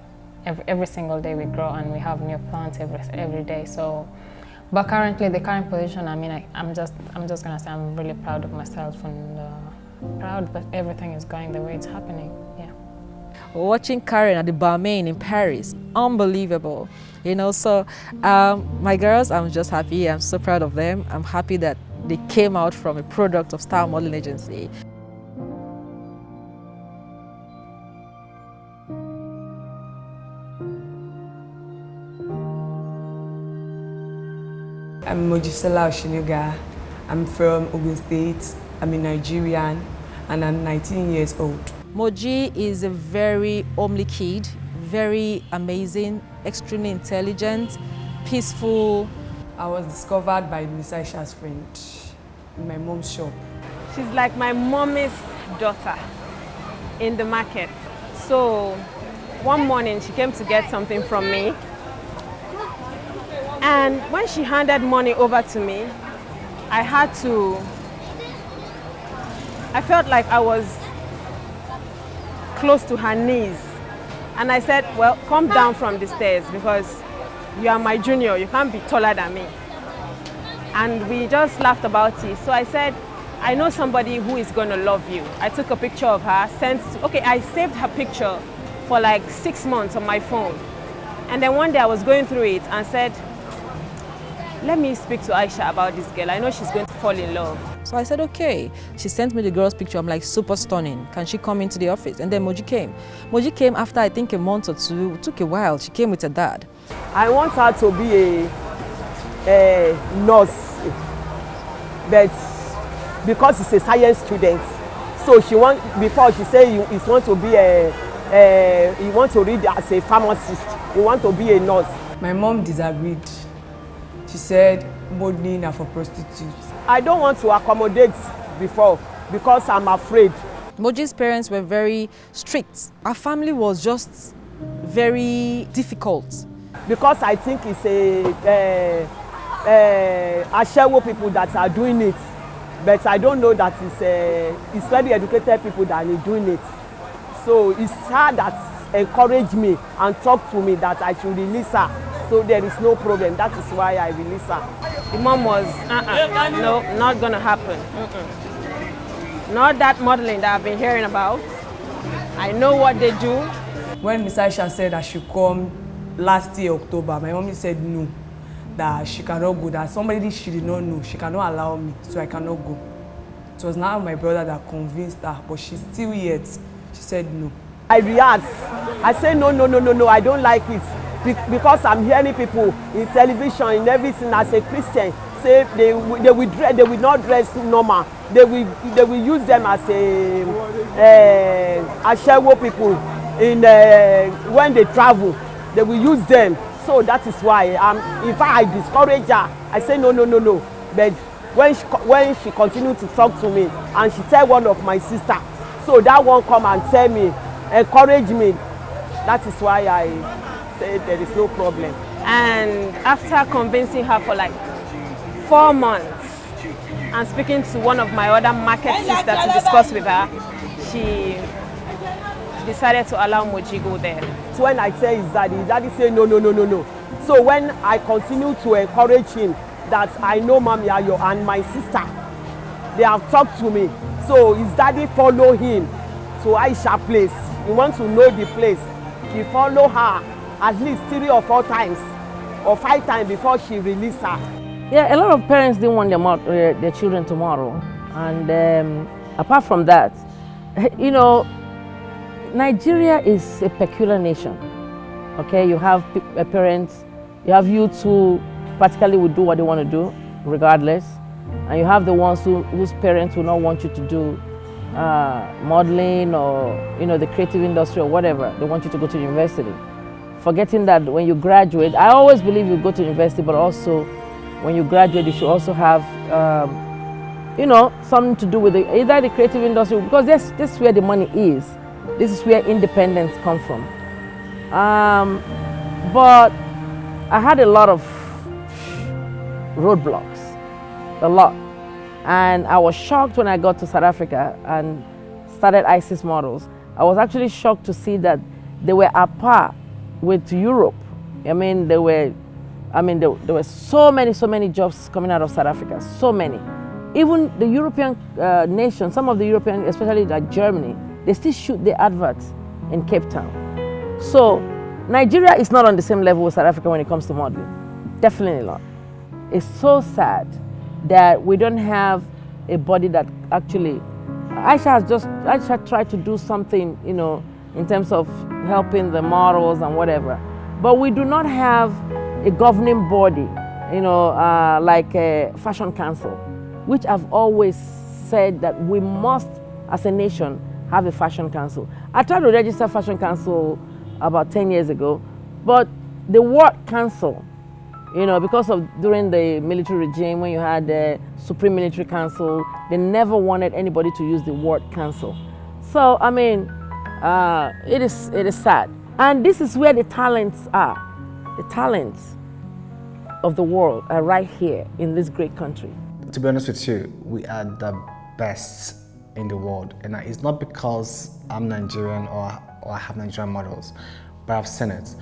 Every single day we grow and we have new plans every day. So, but currently, the current position, I mean, I'm just gonna say I'm really proud of myself and proud that everything is going the way it's happening. Yeah. Watching Karen at the Balmain in Paris, unbelievable. You know, so my girls, I'm just happy. I'm so proud of them. I'm happy that they came out from a product of Star Modeling Agency. I'm Mojisola Oshinuga. I'm from Ogun State. I'm a Nigerian and I'm 19 years old. Moji is a very homely kid, very amazing, extremely intelligent, peaceful. I was discovered by Miss Aisha's friend in my mom's shop. She's like my mommy's daughter in the market. So one morning she came to get something from me. And when she handed money over to me, I felt like I was close to her knees. And I said, well, come down from the stairs because you are my junior, you can't be taller than me. And we just laughed about it. So I said, I know somebody who is going to love you. I took a picture of her, I saved her picture for like 6 months on my phone. And then one day I was going through it and said, let me speak to Aisha about this girl. I know she's going to fall in love. So I said, okay. She sent me the girl's picture. I'm like, super stunning. Can she come into the office? And then Moji came. Moji came after, I think, a month or two. It took a while. She came with her dad. I want her to be a nurse, but because she's a science student, so before she said you want to be you want to read as a pharmacist, you want to be a nurse. My mom disagreed. She said modeling are for prostitutes. I don't want to accommodate before because I'm afraid. Moji's parents were very strict. Our family was just very difficult. Because I think it's Ashewo people that are doing it, but I don't know that it's very educated people that are doing it. So it's her that encouraged me and talked to me that I should release her. So there is no problem. That is why I release her. The mom was, no, not gonna happen. Not that modeling that I've been hearing about. I know what they do. When Miss Aisha said I should come last year, October, my mommy said no, that she cannot go, that somebody she did not know, she cannot allow me, so I cannot go. It was now my brother that convinced her, but she's still yet. She said no. I react. I say no, I don't like it. Because I'm hearing people in television, in everything, as a Christian, say they will not dress normal. They will use them as Ashewo people when they travel. They will use them. So that is why if I discourage her, I say no. But when she continued to talk to me and she tell one of my sister, so that one come and tell me, encourage me. That is why I say there is no problem. And after convincing her for like 4 months and speaking to one of my other market sisters to discuss with her, she decided to allow Moji go there. So when I say his daddy say no. So when I continue to encourage him that I know Mami Ayo and my sister, they have talked to me. So his daddy follow him to Aisha place. He wants to know the place. He follow her at least 3 or 4 times or 5 times before she release her. Yeah, a lot of parents didn't want their children to model. And apart from that, you know, Nigeria is a peculiar nation. Okay, you have parents, you have youths who practically will do what they want to do, regardless. And you have the ones whose parents will not want you to do modeling or, you know, the creative industry or whatever. They want you to go to university. Forgetting that when you graduate, I always believe you go to university, but also when you graduate, you should also have, you know, something to do with either the creative industry, because this is where the money is. This is where independence comes from. But I had a lot of roadblocks, a lot. And I was shocked when I got to South Africa and started ISIS models. I was actually shocked to see that they were at par with Europe. I mean, there were so many jobs coming out of South Africa, so many. Even the European nations, some of the European, especially like Germany, they still shoot their adverts in Cape Town. So Nigeria is not on the same level with South Africa when it comes to modeling. Definitely not. It's so sad that we don't have a body that actually, Aisha tried to do something, you know, in terms of helping the models and whatever. But we do not have a governing body, you know, like a fashion council, which I've always said that we must, as a nation, have a fashion council. I tried to register fashion council about 10 years ago, but the word council, you know, because of during the military regime when you had the Supreme Military Council, they never wanted anybody to use the word council. So, I mean, it is sad. And this is where the talents are. The talents of the world are right here in this great country. To be honest with you, we are the best in the world. And it's not because I'm Nigerian or I have Nigerian models, but I've seen it.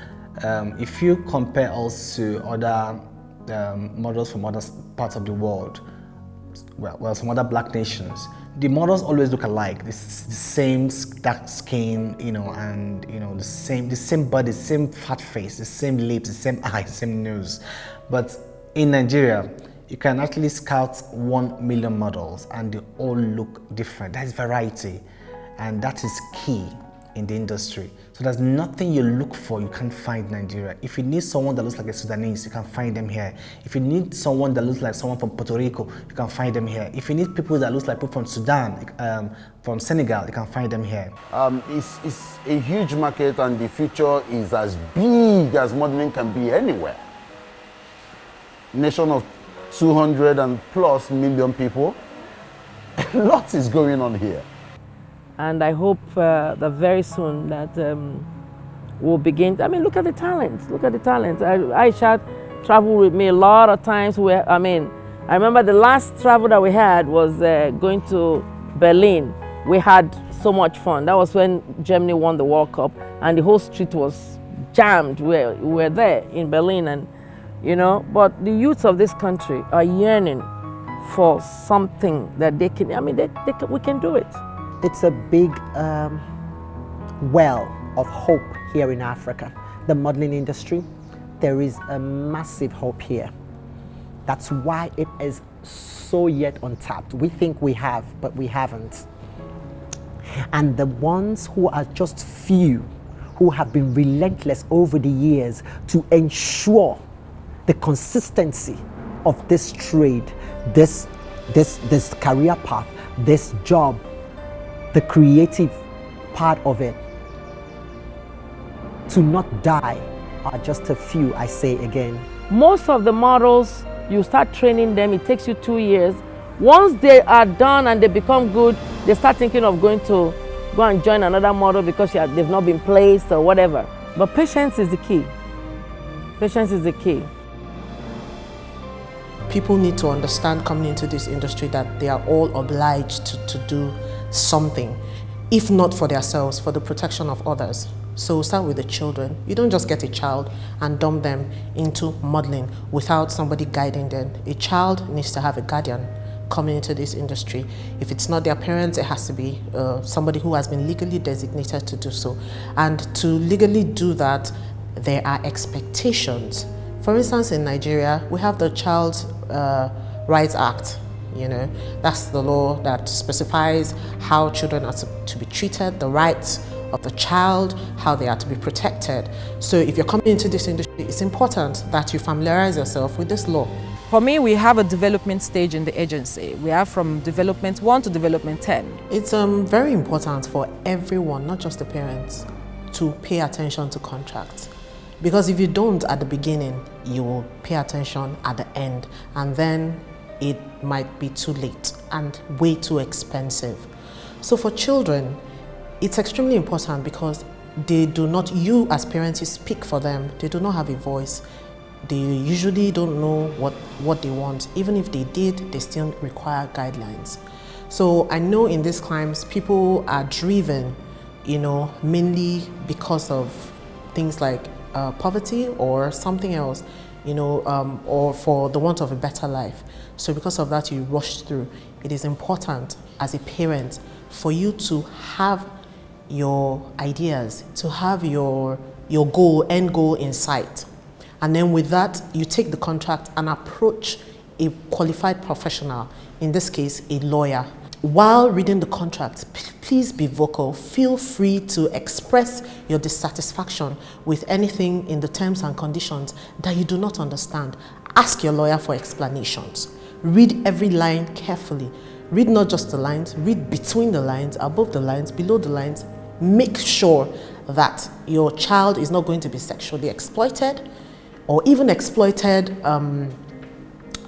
If you compare us to other models from other parts of the world, well, some other black nations, the models always look alike. The same dark skin, you know, and you know the same body, same fat face, the same lips, the same eyes, the same nose. But in Nigeria, you can actually scout 1 million models, and they all look different. That is variety, and that is key in the industry. So there's nothing you look for you can't find in Nigeria. If you need someone that looks like a Sudanese, you can find them here. If you need someone that looks like someone from Puerto Rico, you can find them here. If you need people that look like people from Sudan, from Senegal, you can find them here. It's a huge market, and the future is as big as modeling can be anywhere. Nation of 200 and plus million people. A lot is going on here. And I hope that very soon that we'll begin. I mean, look at the talents. Look at the talents. Aisha traveled with me a lot of times. I remember the last travel that we had was going to Berlin. We had so much fun. That was when Germany won the World Cup, and the whole street was jammed. We were there in Berlin, and you know. But the youth of this country are yearning for something that they can. I mean, we can do it. It's a big well of hope here in Africa. The modeling industry, there is a massive hope here. That's why it is so yet untapped. We think we have, but we haven't. And the ones who are just few, who have been relentless over the years to ensure the consistency of this trade, this career path, this job, the creative part of it, to not die, are just a few, I say again. Most of the models, you start training them, it takes you 2 years. Once they are done and they become good, they start thinking of going to go and join another model because they've not been placed or whatever. But patience is the key. Patience is the key. People need to understand coming into this industry that they are all obliged to do something, if not for themselves, for the protection of others. So start with the children. You don't just get a child and dump them into modeling without somebody guiding them. A child needs to have a guardian coming into this industry. If it's not their parents, it has to be somebody who has been legally designated to do so. And to legally do that, there are expectations. For instance, in Nigeria, we have the Child Rights Act. You know, that's the law that specifies how children are to be treated, the rights of the child, how they are to be protected. So if you're coming into this industry, it's important that you familiarize yourself with this law. For me, we have a development stage in the agency. We have from development 1 to development 10. It's very important for everyone, not just the parents, to pay attention to contracts. Because if you don't at the beginning, you will pay attention at the end, and then it might be too late and way too expensive. So for children, it's extremely important because they do not, you as parents, you speak for them. They do not have a voice. they usually don't know what they want. Even if they did, they still require guidelines. So I know in these climes, people are driven, mainly because of things like poverty or something else, or for the want of a better life. So because of that, you rush through. It is important as a parent for you to have your ideas, to have your end goal in sight. And then with that, you take the contract and approach a qualified professional, in this case, a lawyer. While reading the contract, please be vocal. Feel free to express your dissatisfaction with anything in the terms and conditions that you do not understand. Ask your lawyer for explanations. Read every line carefully. Read not just the lines, read between the lines, above the lines, below the lines. Make sure that your child is not going to be sexually exploited or even exploited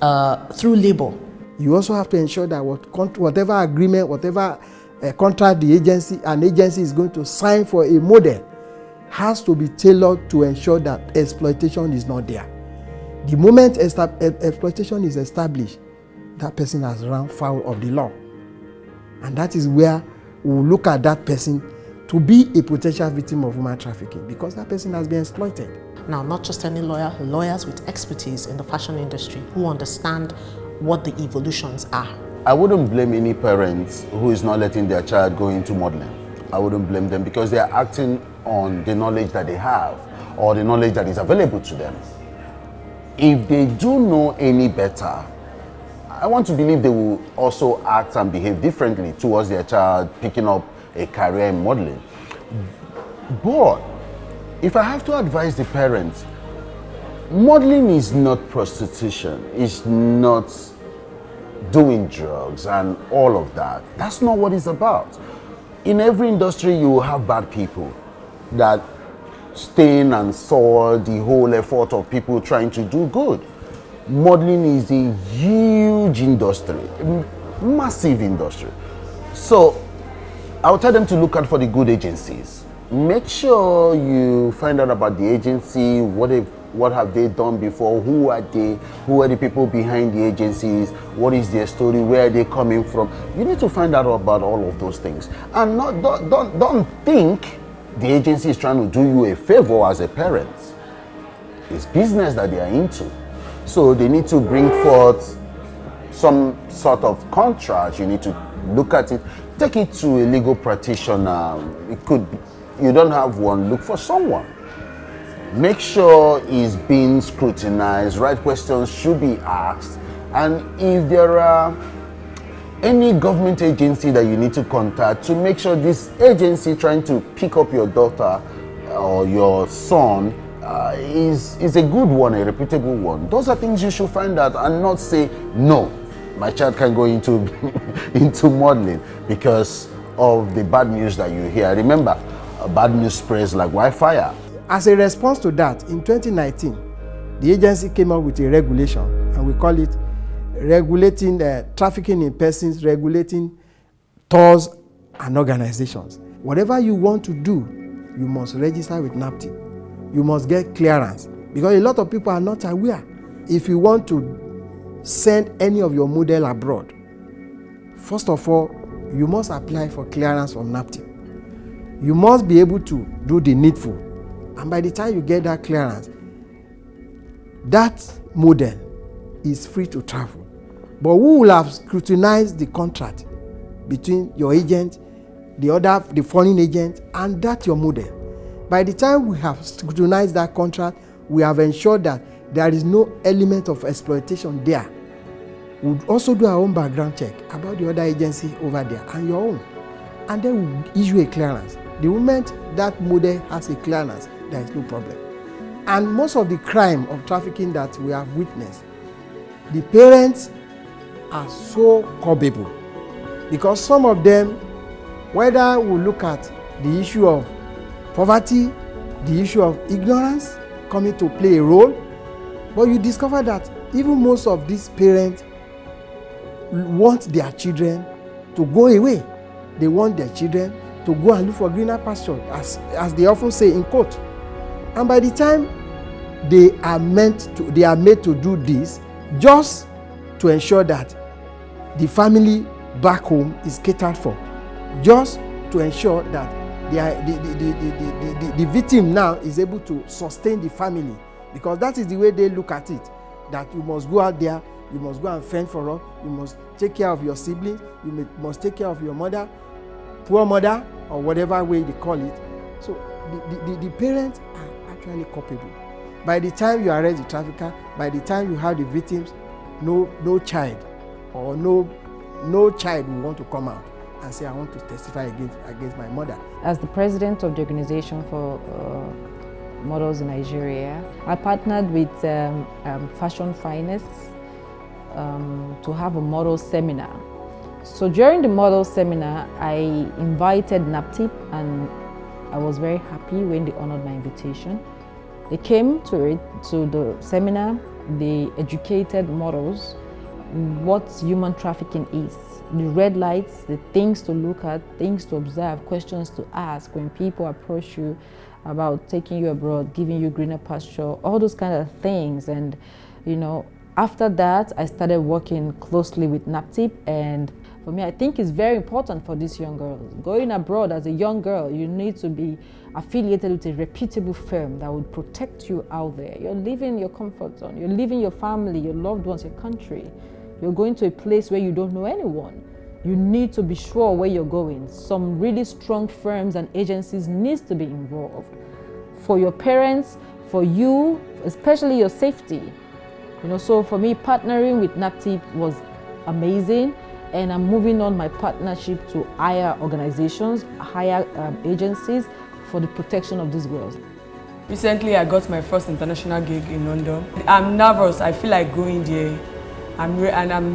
through labor. You also have to ensure that whatever agreement, whatever contract an agency is going to sign for a model has to be tailored to ensure that exploitation is not there. The moment exploitation is established, that person has run foul of the law. And that is where we will look at that person to be a potential victim of human trafficking, because that person has been exploited. Now, not just any lawyer, lawyers with expertise in the fashion industry who understand what the evolutions are. I wouldn't blame any parents who is not letting their child go into modeling. I wouldn't blame them because they are acting on the knowledge that they have or the knowledge that is available to them. If they do know any better, I want to believe they will also act and behave differently towards their child picking up a career in modeling. But if I have to advise the parents, modeling is not prostitution, it's not doing drugs and all of that. That's not what it's about. In every industry, you will have bad people that stain and soil the whole effort of people trying to do good. Modeling is a huge industry, massive industry. So I'll tell them to look out for the good agencies. Make sure you find out about the agency, what have they done before, who are they, who are the people behind the agencies, what is their story, where are they coming from. You need to find out about all of those things. And don't think the agency is trying to do you a favor as a parent. It's business that they are into. So they need to bring forth some sort of contract. You need to look at it, take it to a legal practitioner. You don't have one, look for someone. Make sure it's being scrutinized, right questions should be asked, and if there are any government agency that you need to contact to make sure this agency trying to pick up your daughter or your son is a good one, a reputable one. Those are things you should find out and not say, no, my child can go into modeling because of the bad news that you hear. Remember, bad news spreads like wildfire. As a response to that, in 2019, the agency came up with a regulation, and we call it regulating trafficking in persons, regulating tours and organizations. Whatever you want to do, you must register with NAPTIP. You must get clearance, because a lot of people are not aware. If you want to send any of your model abroad, first of all, you must apply for clearance from NAPTIP. You must be able to do the needful. And by the time you get that clearance, that model is free to travel. But who will have scrutinized the contract between your agent, the foreign agent, and that your model? By the time we have scrutinized that contract, we have ensured that there is no element of exploitation there. We'll also do our own background check about the other agency over there and your own. And then we'll issue a clearance. The moment that model has a clearance, there is no problem. And most of the crime of trafficking that we have witnessed, the parents are so culpable, because some of them, whether we look at the issue of poverty, the issue of ignorance coming to play a role, but you discover that even most of these parents want their children to go away. They want their children to go and look for greener pasture, as they often say in quote. And by the time they are made to do this just to ensure that the family back home is catered for, just to ensure that the victim now is able to sustain the family, because that is the way they look at it, that you must go out there, you must go and fend for all, you must take care of your siblings, you must take care of your mother, poor mother, or whatever way they call it. So the parents are actually culpable. By the time you arrest the trafficker, by the time you have the victims, no child or no child will want to come out and say, I want to testify against my mother. As the president of the Organization for Models in Nigeria, I partnered with Fashion Finest to have a model seminar. So during the model seminar, I invited NAPTIP, and I was very happy when they honored my invitation. They came to the seminar, they educated models what human trafficking is, the red lights, the things to look at, things to observe, questions to ask when people approach you about taking you abroad, giving you greener pasture, all those kind of things. And you know, after that, I started working closely with NAPTIP, and for me, I think it's very important for these young girls. Going abroad as a young girl, you need to be affiliated with a reputable firm that would protect you out there. You're leaving your comfort zone, you're leaving your family, your loved ones, your country. You're going to a place where you don't know anyone. You need to be sure where you're going. Some really strong firms and agencies need to be involved. For your parents, for you, especially your safety. You know, so for me, partnering with NAPTIP was amazing. And I'm moving on my partnership to higher organizations, higher agencies for the protection of these girls. Recently, I got my first international gig in London. I'm nervous. I feel like going there. I'm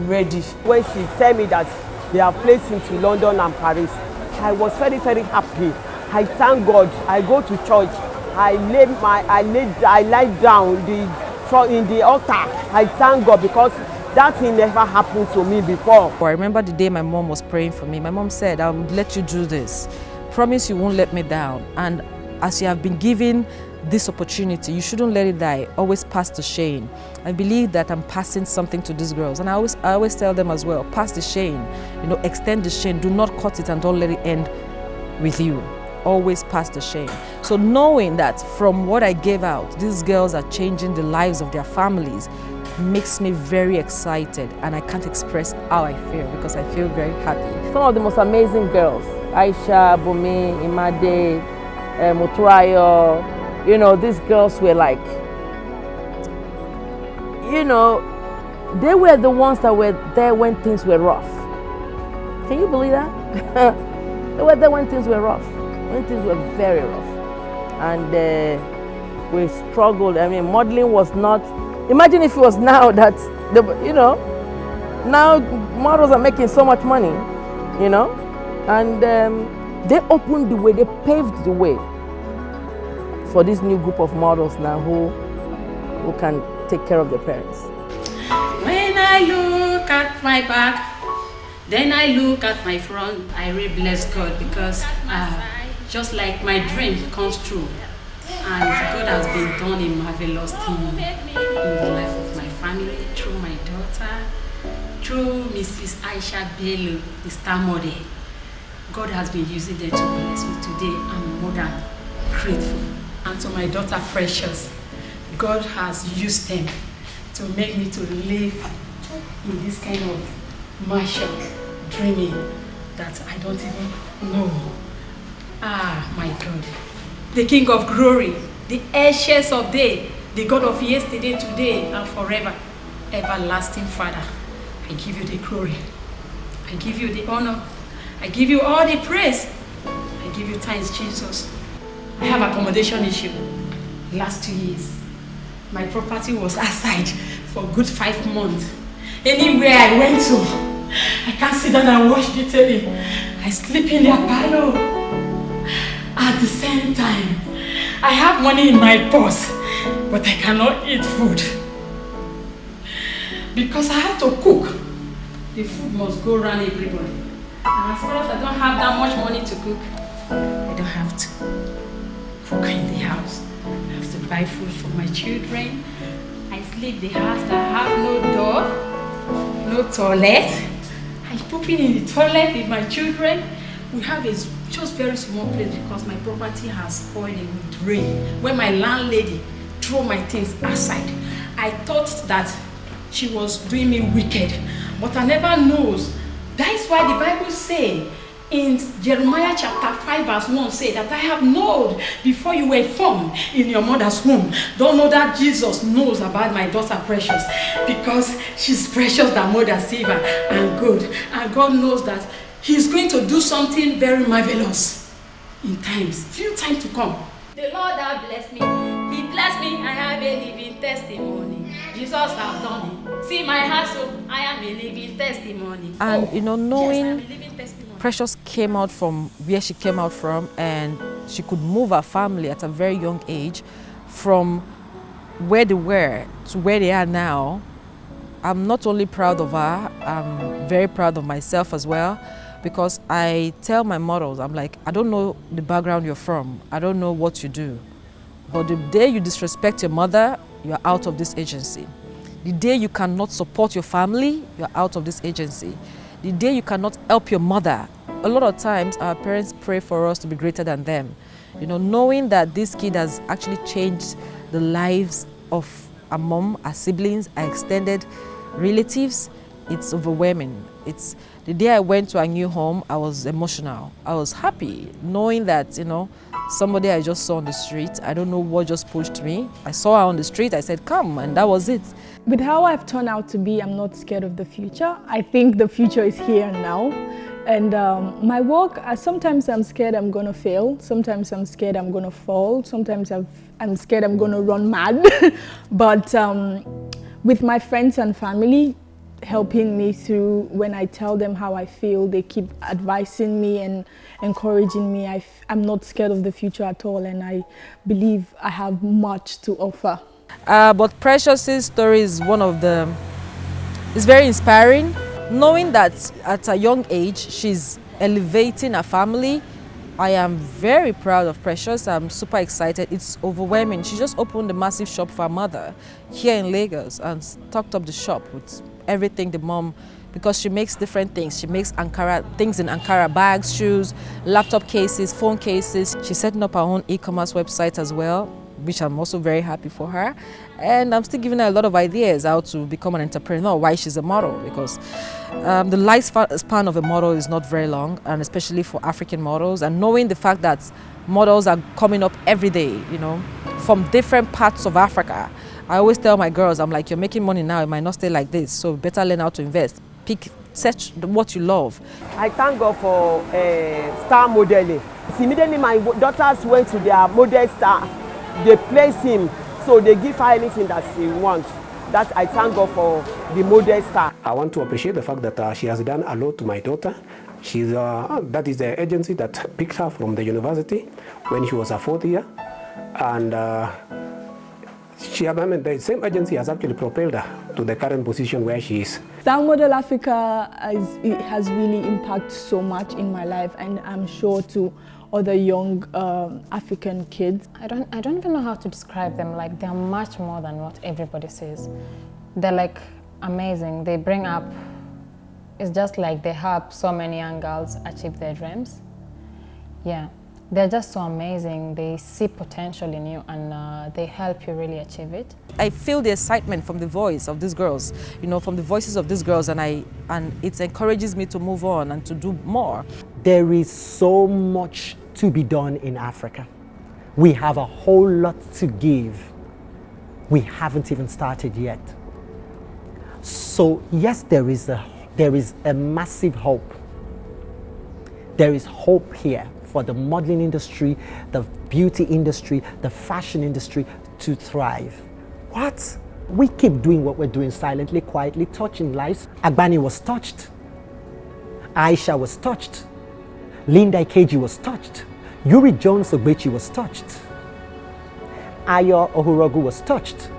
ready. When she told me that they have placed me to London and Paris, I was very, very happy. I thank God. I go to church. I lie down in the altar. I thank God because that thing never happened to me before. I remember the day my mom was praying for me. My mom said, I'll let you do this. Promise you won't let me down. And as you have been given this opportunity, you shouldn't let it die. Always pass the shame. I believe that I'm passing something to these girls. And I always tell them as well, pass the shame. You know, extend the shame. Do not cut it and don't let it end with you. Always pass the shame. So knowing that from what I gave out, these girls are changing the lives of their families makes me very excited, and I can't express how I feel because I feel very happy. Some of the most amazing girls, Aisha, Bumi, Imade, Muturayo, you know, these girls were like, you know, they were the ones that were there when things were rough. Can you believe that? They were there when things were rough, when things were very rough. And we struggled. I mean, modeling was not, imagine if it was now that, you know, now models are making so much money, you know, and they opened the way, they paved the way for this new group of models now who can take care of their parents. When I look at my back, then I look at my front, I really bless God because just like my dream comes true. And God has been done a marvelous thing in the life of my family, through my daughter, through Mrs. Aisha Bello, the star model. God has been using them to bless me today. I'm more than grateful. And to my daughter Precious, God has used them to make me to live in this kind of martial dreaming that I don't even know. Ah, my God. The King of Glory, the Ancients of Day, the God of yesterday, today, and forever, everlasting Father. I give you the glory. I give you the honor. I give you all the praise. I give you thanks, Jesus. I have accommodation issue. Last 2 years, my property was aside for a good 5 months. Anywhere I went to, I can't sit down and watch the telly. I sleep in their parlor. At the same time, I have money in my purse, but I cannot eat food. Because I have to cook. The food must go around everybody. And as far as I don't have that much money to cook, I don't have to cook in the house. I have to buy food for my children. I sleep the house that have no door, no toilet. I pooping in the toilet with my children. We have a just very small place because my property has spoiled with rain. When my landlady threw my things outside, I thought that she was doing me wicked, but I never knows. That is why the Bible says in Jeremiah chapter 5 verse 1 say that I have known before you were formed in your mother's womb. Don't know that Jesus knows about my daughter Precious because she's precious than more than silver and gold. And God knows that He's going to do something very marvelous in few times to come. The Lord has blessed me. He blessed me. I have a living testimony. Jesus has done it. See my household. I am a living testimony. And you know, knowing yes, I'm a living testimony. Precious came out from where she came out from, and she could move her family at a very young age from where they were to where they are now. I'm not only proud of her, I'm very proud of myself as well, because I tell my models, I'm like, I don't know the background you're from, I don't know what you do, but the day you disrespect your mother, you're out of this agency. The day you cannot support your family, you're out of this agency. The day you cannot help your mother, a lot of times our parents pray for us to be greater than them. You know, knowing that this kid has actually changed the lives of our mom, our siblings, our extended relatives, it's overwhelming. It's the day I went to a new home, I was emotional. I was happy knowing that, you know, somebody I just saw on the street, I don't know what just pushed me. I saw her on the street, I said, come, and that was it. With how I've turned out to be, I'm not scared of the future. I think the future is here and now. And my work, sometimes I'm scared I'm gonna fail. Sometimes I'm scared I'm gonna fall. Sometimes I'm scared I'm gonna run mad. But with my friends and family helping me through, when I tell them how I feel, they keep advising me and encouraging me. I'm not scared of the future at all, and I believe I have much to offer. But Precious's story is it's very inspiring. Knowing that at a young age, she's elevating her family, I am very proud of Precious. I'm super excited. It's overwhelming. She just opened a massive shop for her mother here in Lagos and stocked up the shop with everything the mom, because she makes different things. She makes things in Ankara, bags, shoes, laptop cases, phone cases. She's setting up her own e-commerce website as well, which I'm also very happy for her. And I'm still giving her a lot of ideas how to become an entrepreneur, why she's a model, because the lifespan of a model is not very long, and especially for African models. And knowing the fact that models are coming up every day, you know, from different parts of Africa. I always tell my girls, I'm like, you're making money now, it might not stay like this, so better learn how to invest. Search what you love. I thank God for star modeling. Immediately my daughters went to their model star, they place him, so they give her anything that she wants. That I thank God for the model star. I want to appreciate the fact that she has done a lot to my daughter. That is the agency that picked her from the university when she was a fourth year. And the same agency has actually propelled her to the current position where she is. Star Model Africa has really impacted so much in my life, and I'm sure to other young African kids. I don't even know how to describe them. Like, they're much more than what everybody says. They're like amazing. They bring up, it's just like they help so many young girls achieve their dreams. Yeah, they're just so amazing. They see potential in you, and they help you really achieve it. I feel the excitement from the voice of these girls, you know, from the voices of these girls, and it encourages me to move on and to do more. There is so much to be done in Africa. We have a whole lot to give. We haven't even started yet. So yes, there is a massive hope. There is hope here for the modeling industry, the beauty industry, the fashion industry to thrive. What? We keep doing what we're doing silently, quietly, touching lives. Agbani was touched. Aisha was touched. Linda Ikeji was touched. Yuri Jones Ogbechi was touched. Ayo Ohurogu was touched.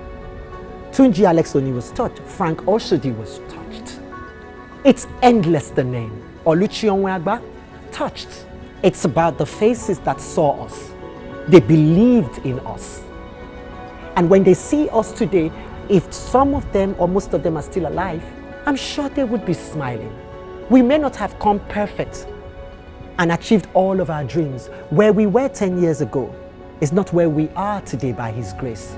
Tunji Alexoni was touched. Frank Oshodi was touched. It's endless, the name. Oluchi Onwegba, touched. It's about the faces that saw us. They believed in us. And when they see us today, if some of them or most of them are still alive, I'm sure they would be smiling. We may not have come perfect and achieved all of our dreams. Where we were 10 years ago is not where we are today by His grace.